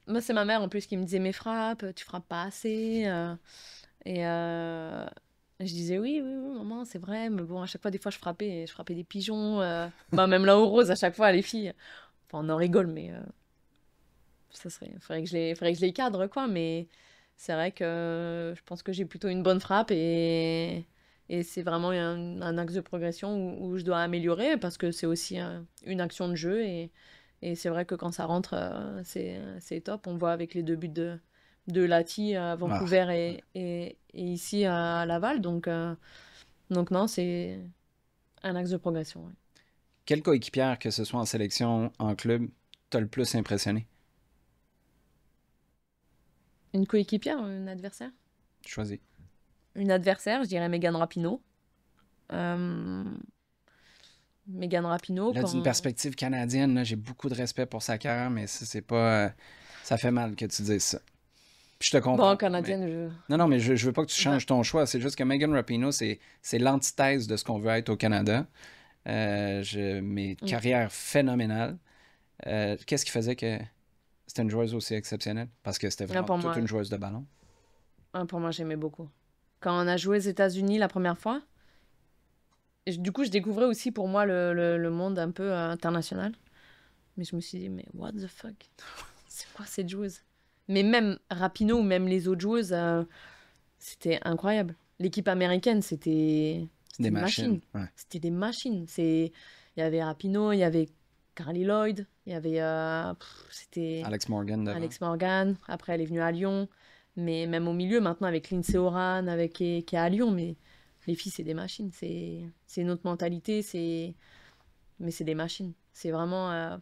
moi, c'est ma mère en plus qui me disait mes frappes, tu frappes pas assez. Et je disais oui, oui, oui, maman, c'est vrai, mais bon, à chaque fois, des fois, je frappais des pigeons. Bah, même là, aux roses, à chaque fois, les filles. Enfin, on en rigole, mais faudrait que je les cadre, quoi. Mais c'est vrai que je pense que j'ai plutôt une bonne frappe et c'est vraiment un axe de progression où je dois améliorer parce que c'est aussi une action de jeu et c'est vrai que quand ça rentre, c'est top. On voit avec les 2 buts de Lati à Vancouver et ici à Laval. Donc non, c'est un axe de progression. Ouais. Quelle coéquipière, que ce soit en sélection, en club, t'as le plus impressionné? Une coéquipière, un adversaire? Choisis. Une adversaire, je dirais Megan Rapinoe. Megan Rapinoe, Là, d'une perspective canadienne, là, j'ai beaucoup de respect pour sa carrière, mais c'est pas... ça fait mal que tu dises ça. Puis je te comprends. Bon, canadienne, mais... Non, mais je veux pas que tu changes ton choix. C'est juste que Megan Rapinoe, c'est l'antithèse de ce qu'on veut être au Canada. Mais carrière phénoménale. Qu'est-ce qui faisait que c'était une joueuse aussi exceptionnelle? Parce que c'était vraiment toute une joueuse de ballon. Pour moi, j'aimais beaucoup. Quand on a joué aux États-Unis la première fois, du coup, je découvrais aussi pour moi le monde un peu international. Mais je me suis dit, mais what the fuck? C'est quoi cette joueuse? Mais même Rapinoe ou même les autres joueuses, c'était incroyable. L'équipe américaine, c'était des machines. Ouais. C'était des machines. Il y avait Rapinoe, il y avait Carly Lloyd, il y avait c'était Alex Morgan d'abord. Alex Morgan. Après, elle est venue à Lyon. Mais même au milieu, maintenant, avec Lindsay Oran, qui est à Lyon, mais les filles, c'est des machines. C'est une autre mentalité, mais c'est des machines. C'est vraiment...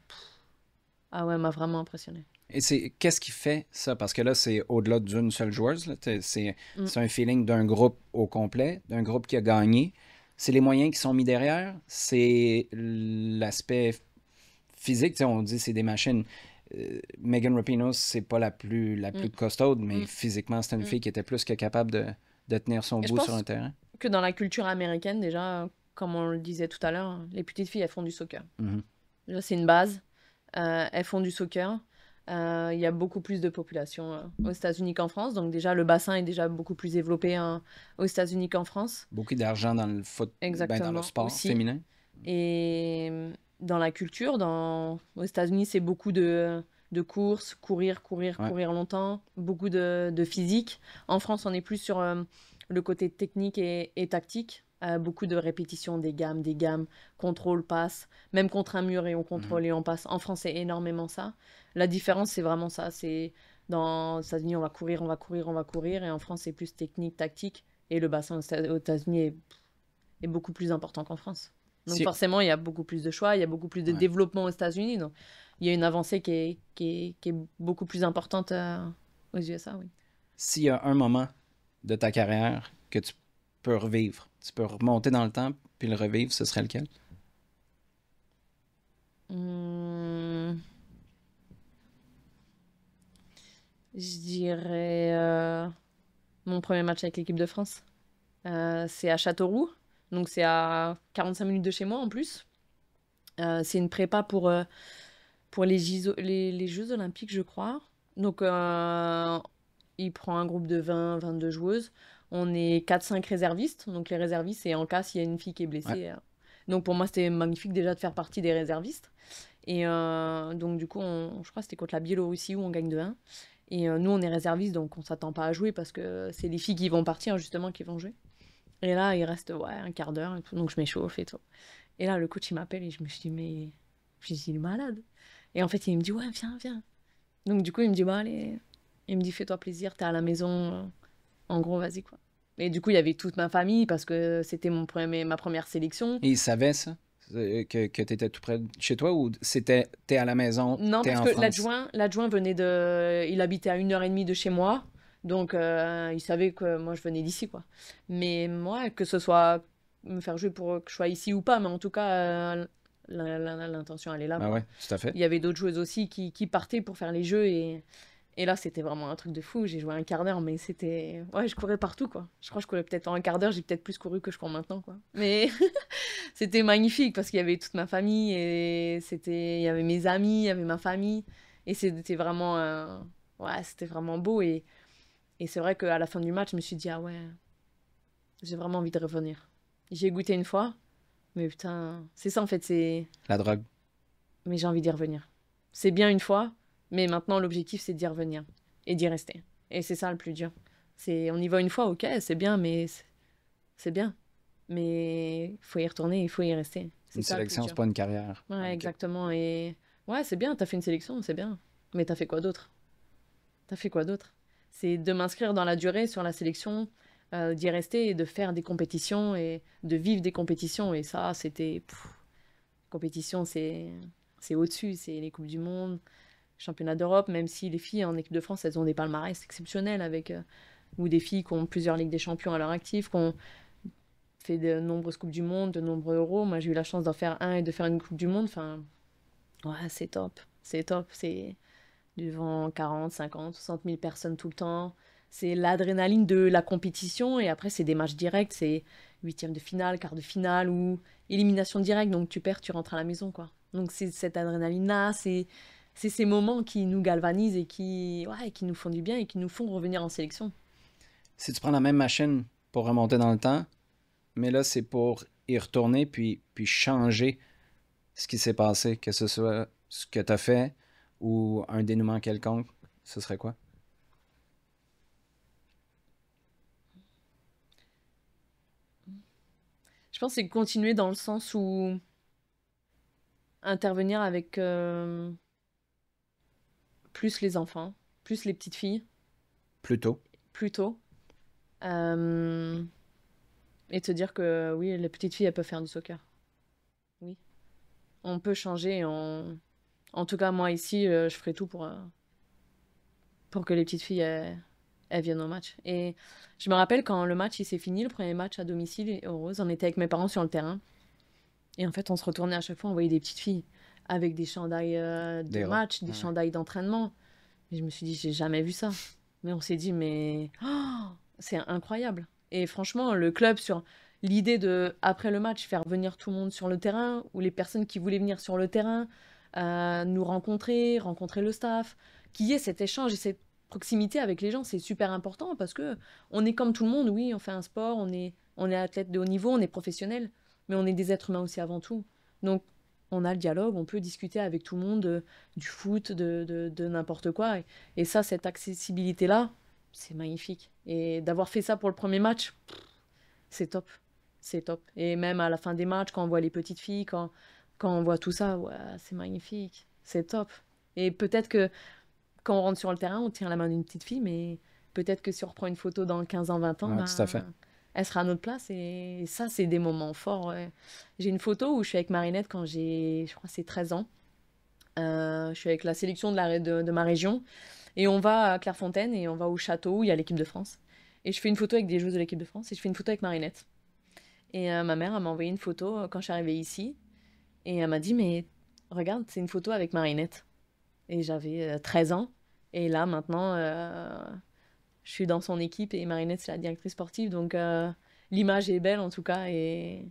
Ah ouais, elle m'a vraiment impressionné. Et qu'est-ce qui fait ça? Parce que là, c'est au-delà d'une seule joueuse. C'est un feeling d'un groupe au complet, d'un groupe qui a gagné. C'est les moyens qui sont mis derrière. C'est l'aspect physique. On dit c'est des machines. Megan Rapinoe, c'est pas la plus costaude, mais physiquement, c'est une fille qui était plus que capable de tenir son bout sur un terrain. Que dans la culture américaine, déjà, comme on le disait tout à l'heure, les petites filles, elles font du soccer. Déjà, c'est une base. Elles font du soccer. Il y a beaucoup plus de population aux États-Unis qu'en France. Donc déjà, le bassin est déjà beaucoup plus développé aux États-Unis qu'en France. Beaucoup d'argent dans le foot, dans le sport aussi. Féminin. Et dans la culture, aux États-Unis, c'est beaucoup de courses, courir longtemps, beaucoup de physique. En France, on est plus sur le côté technique et tactique. Beaucoup de répétitions, des gammes, contrôle, passe, même contre un mur et on contrôle et on passe. En France, c'est énormément ça. La différence, c'est vraiment ça. C'est dans les États-Unis, on va courir, et en France, c'est plus technique, tactique. Et le bassin aux États-Unis est beaucoup plus important qu'en France. Donc forcément, il y a beaucoup plus de choix, il y a beaucoup plus de développement aux États-Unis. Donc il y a une avancée qui est beaucoup plus importante aux USA, oui. S'il y a un moment de ta carrière que tu peux revivre, tu peux remonter dans le temps puis le revivre, ce serait lequel? Je dirais mon premier match avec l'équipe de France. C'est à Châteauroux, donc c'est à 45 minutes de chez moi en plus. C'est une prépa pour les Jeux Olympiques, je crois. Donc il prend un groupe de 20-22 joueuses. On est 4-5 réservistes. Donc les réservistes, c'est en cas s'il y a une fille qui est blessée. Ouais. Donc pour moi, c'était magnifique déjà de faire partie des réservistes. Et donc du coup, je crois que c'était contre la Biélorussie où on gagne 2-1. Et nous, on est réservistes, donc on s'attend pas à jouer parce que c'est les filles qui vont partir, justement, qui vont jouer. Et là, il reste un quart d'heure et tout, donc je m'échauffe et tout. Et là, le coach, il m'appelle et je me suis dit, mais... Je me suis dit, il est malade. Et en fait, il me dit, ouais, viens. Donc du coup, il me dit, bah allez... Il me dit, fais-toi plaisir, t'es à la maison. En gros, vas-y, quoi. Et du coup, il y avait toute ma famille parce que c'était ma première sélection. Et ils savaient ça? Que t'étais tout près de chez toi ou t'es à la maison? Non, parce que l'adjoint venait il habitait à 1h30 de chez moi, donc il savait que moi je venais d'ici, quoi. Mais moi, que ce soit me faire jouer pour que je sois ici ou pas, mais en tout cas, l'intention elle est là. Ah ouais, tout à fait. Il y avait d'autres joueuses aussi qui partaient pour faire les jeux et là, c'était vraiment un truc de fou. J'ai joué un quart d'heure, mais c'était... Ouais, je courais partout, quoi. Je crois que je courais peut-être en un quart d'heure, j'ai peut-être plus couru que je cours maintenant, quoi. Mais c'était magnifique parce qu'il y avait toute ma famille et il y avait mes amis, il y avait ma famille. Et c'était vraiment... Ouais, c'était vraiment beau. Et c'est vrai qu'à la fin du match, je me suis dit, ah ouais, j'ai vraiment envie de revenir. J'ai goûté une fois, mais putain... C'est ça, en fait, c'est... La drogue. Mais j'ai envie d'y revenir. C'est bien une fois... Mais maintenant, l'objectif, c'est d'y revenir et d'y rester. Et c'est ça le plus dur. On y va une fois, ok, c'est bien, mais c'est bien. Mais il faut y retourner, il faut y rester. C'est Une ça le plus sélection, dur. c'est pas une carrière. Ouais, Ok. exactement. Et ouais, c'est bien, t'as fait une sélection, c'est bien. Mais t'as fait quoi d'autre? T'as fait quoi d'autre? C'est de m'inscrire dans la durée sur la sélection, d'y rester et de faire des compétitions et de vivre des compétitions. Et ça, c'était... Compétition, c'est au-dessus. C'est les Coupes du Monde, Championnat d'Europe, même si les filles en équipe de France, elles ont des palmarès exceptionnels avec... ou des filles qui ont plusieurs Ligues des Champions à leur actif, qui ont fait de nombreuses Coupes du Monde, de nombreux Euros. Moi, j'ai eu la chance d'en faire un et de faire une Coupe du Monde. Enfin, ouais, c'est top. C'est top. C'est devant 40, 50, 60 000 personnes tout le temps. C'est l'adrénaline de la compétition. Et après, c'est des matchs directs. C'est huitième de finale, quart de finale ou élimination directe. Donc, tu perds, tu rentres à la maison, quoi. Donc, c'est cette adrénaline-là. C'est ces moments qui nous galvanisent et ouais, qui nous font du bien et qui nous font revenir en sélection. Si tu prends la même machine pour remonter dans le temps, mais là, c'est pour y retourner puis changer ce qui s'est passé, que ce soit ce que tu as fait ou un dénouement quelconque, ce serait quoi? Je pense que c'est continuer dans le sens où intervenir avec plus les enfants, plus les petites filles, Plutôt. plus tôt. Euh, et te dire que oui, les petites filles, elles peuvent faire du soccer. Oui. On peut changer. En tout cas, moi ici, je ferai tout pour que les petites filles, elles viennent au match. Et je me rappelle quand le match il s'est fini, le premier match à domicile, et Rose, on était avec mes parents sur le terrain. Et en fait, on se retournait à chaque fois, on voyait des petites filles avec des chandails de Des robes, match, des ouais. chandails d'entraînement. Et je me suis dit, j'ai jamais vu ça. Mais on s'est dit, mais oh, c'est incroyable. Et franchement, le club, sur l'idée de, après le match, faire venir tout le monde sur le terrain, ou les personnes qui voulaient venir sur le terrain, nous rencontrer le staff, qu'il y ait cet échange et cette proximité avec les gens, c'est super important parce que on est comme tout le monde, oui, on fait un sport, on est athlète de haut niveau, on est professionnel, mais on est des êtres humains aussi avant tout. Donc, on a le dialogue, on peut discuter avec tout le monde du foot, de n'importe quoi. Et ça, cette accessibilité-là, c'est magnifique. Et d'avoir fait ça pour le premier match, c'est top. C'est top. Et même à la fin des matchs, quand on voit les petites filles, quand on voit tout ça, ouais, c'est magnifique. C'est top. Et peut-être que quand on rentre sur le terrain, on tient la main d'une petite fille, mais peut-être que si on reprend une photo dans 15 ans, 20 ans, Ouais, tout à fait. elle sera à notre place. Et ça, c'est des moments forts. Ouais. J'ai une photo où je suis avec Marinette quand j'ai, je crois, c'est 13 ans. Je suis avec la sélection de ma région. Et on va à Clairefontaine et on va au château où il y a l'équipe de France. Et je fais une photo avec des joueuses de l'équipe de France et je fais une photo avec Marinette. Et ma mère, elle m'a envoyé une photo quand je suis arrivée ici. Et elle m'a dit, mais regarde, c'est une photo avec Marinette. Et j'avais 13 ans. Et là, maintenant, je suis dans son équipe et Marinette, c'est la directrice sportive. Donc, l'image est belle en tout cas. Et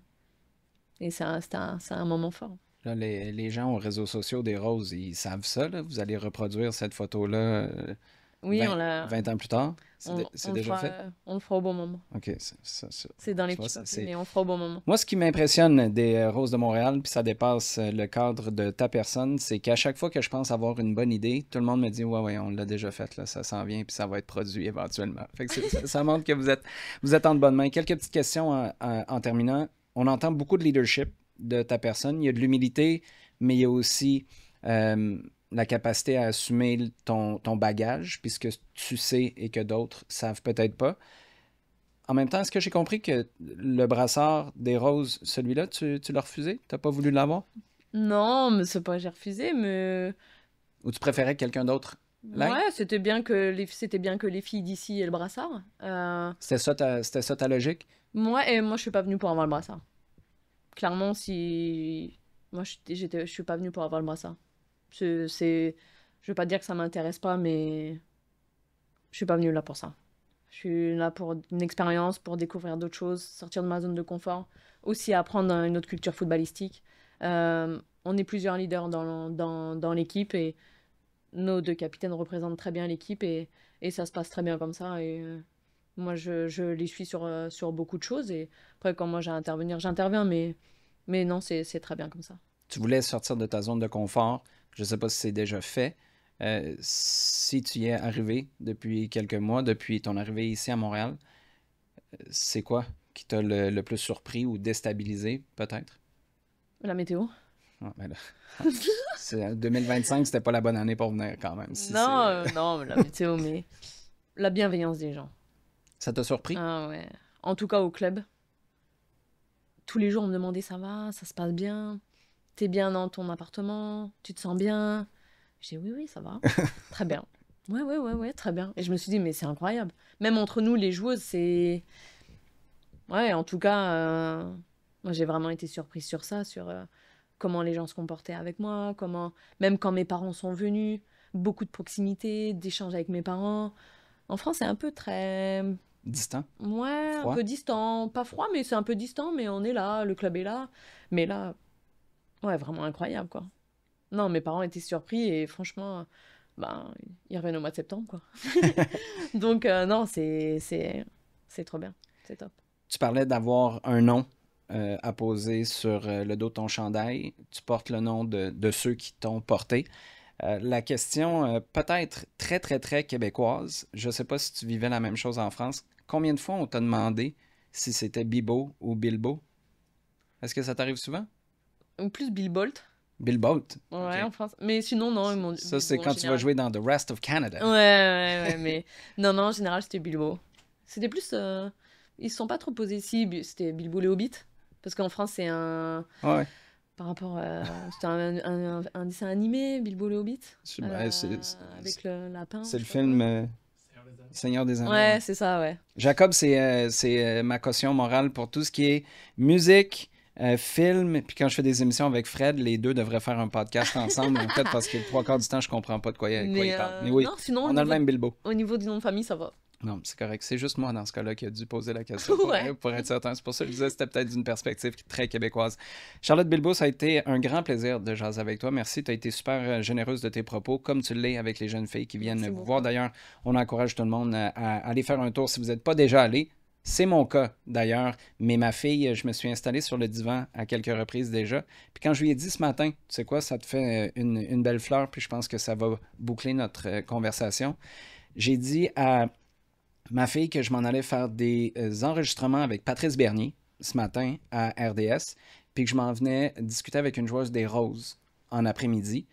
c'est un moment fort. Là, les gens aux réseaux sociaux des Roses, ils savent ça, là. Vous allez reproduire cette photo-là Oui, 20 ans plus tard. C'est on le déjà fera, fait? on le fera au bon moment. OK. C'est dans les tu vois, petits papiers, mais on le fera au bon moment. Moi, ce qui m'impressionne des Roses de Montréal, puis ça dépasse le cadre de ta personne, c'est qu'à chaque fois que je pense avoir une bonne idée, tout le monde me dit ouais, on l'a déjà fait, là, ça s'en vient, puis ça va être produit éventuellement. Fait que ça montre que vous êtes en bonne main. Quelques petites questions en terminant. On entend beaucoup de leadership de ta personne. Il y a de l'humilité, mais il y a aussi la capacité à assumer ton bagage, puisque tu sais et que d'autres savent peut-être pas. En même temps, est-ce que j'ai compris que le brassard des Roses, celui-là, tu l'as refusé? T'as pas voulu l'avoir? Non, mais c'est pas j'ai refusé, mais Ou tu préférais que quelqu'un d'autre l'aille? ouais, c'était bien que les filles d'ici aient le brassard. C'était ça ta logique? Moi, je suis pas venue pour avoir le brassard. Clairement, si moi je suis pas venue pour avoir le brassard. Je veux pas dire que ça m'intéresse pas, mais je suis pas venue là pour ça. Je suis là pour une expérience, pour découvrir d'autres choses, sortir de ma zone de confort, aussi apprendre une autre culture footballistique. On est plusieurs leaders dans l'équipe et nos deux capitaines représentent très bien l'équipe et ça se passe très bien comme ça. Et moi, je les suis sur beaucoup de choses. Et après, quand moi j'ai à intervenir, j'interviens, mais non, c'est très bien comme ça. Tu voulais sortir de ta zone de confort. Je sais pas si c'est déjà fait, Si tu y es arrivé depuis quelques mois, depuis ton arrivée ici à Montréal, c'est quoi qui t'a le plus surpris ou déstabilisé, peut-être? La météo. Ouais, ben là, 2025, c'était pas la bonne année pour venir quand même. Non, la météo, mais la bienveillance des gens. Ça t'a surpris? Ah ouais. En tout cas, au club. Tous les jours, on me demandait, ça va, ça se passe bien? T'es bien dans ton appartement? Tu te sens bien? J'ai dit, oui, ça va. Très bien. Ouais, très bien. Et je me suis dit, mais c'est incroyable. Même entre nous, les joueuses, c'est... Ouais, en tout cas, moi, j'ai vraiment été surprise sur ça, sur comment les gens se comportaient avec moi, même quand mes parents sont venus, beaucoup de proximité, d'échanges avec mes parents. En France, c'est un peu très... Distant? Ouais, Froid? un peu distant. Pas froid, mais c'est un peu distant, mais on est là, le club est là. Mais là, ouais, vraiment incroyable, quoi. Non, mes parents étaient surpris et franchement, ben, ils reviennent au mois de septembre, quoi. Donc, non, c'est trop bien. C'est top. Tu parlais d'avoir un nom à poser sur le dos de ton chandail. Tu portes le nom de ceux qui t'ont porté. La question peut-être très, très, très québécoise. Je ne sais pas si tu vivais la même chose en France. Combien de fois on t'a demandé si c'était Bibo ou Bilbo? Est-ce que ça t'arrive souvent? Ou plus Bill Bolt. Bill Bolt? Ouais, Ok. en France. Mais sinon, non, ils m'ont dit Ça, c'est Bilbo en quand tu vas général. jouer dans The Rest of Canada. Ouais, mais non, en général, c'était Bilbo. C'était plus. Ils se sont pas trop posés si c'était Bilbo le Hobbit. Parce qu'en France, c'est un. Ouais. Par rapport. C'était un dessin animé, Bilbo le Hobbit. Ben, Avec le lapin. c'est le je sais pas quoi. film Seigneur des Anneaux. Ouais, c'est ça, ouais. Jacob, c'est ma caution morale pour tout ce qui est musique, film. Puis quand je fais des émissions avec Fred, les deux devraient faire un podcast ensemble, en fait, parce que 3 quarts du temps, je comprends pas de quoi il parle. Mais oui, non, sinon, on a le même Bilbo. au niveau du nom de famille, ça va. Non, c'est correct. C'est juste moi, dans ce cas-là, qui a dû poser la question Ouais. pour être certain. C'est pour ça que je disais que c'était peut-être d'une perspective très québécoise. Charlotte Bilbo, ça a été un grand plaisir de jaser avec toi. Merci. Tu as été super généreuse de tes propos, comme tu l'es avec les jeunes filles qui viennent Merci vous beaucoup. voir. D'ailleurs, on encourage tout le monde à aller faire un tour si vous n'êtes pas déjà allé. C'est mon cas, d'ailleurs. Mais ma fille, je me suis installé sur le divan à quelques reprises déjà. Puis quand je lui ai dit ce matin, tu sais quoi, ça te fait une belle fleur, puis je pense que ça va boucler notre conversation. J'ai dit à ma fille que je m'en allais faire des enregistrements avec Patrice Bernier ce matin à RDS, puis que je m'en venais discuter avec une joueuse des Roses en après-midi.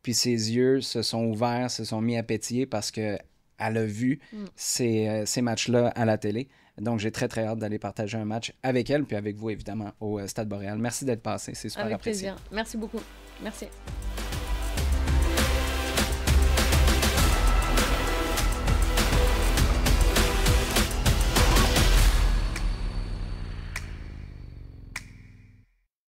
Puis ses yeux se sont ouverts, se sont mis à pétiller parce qu'elle a vu ces matchs-là à la télé. Donc, j'ai très, très hâte d'aller partager un match avec elle, puis avec vous, évidemment, au Stade Boréal. Merci d'être passé, c'est super Avec apprécié. plaisir. Merci beaucoup. Merci.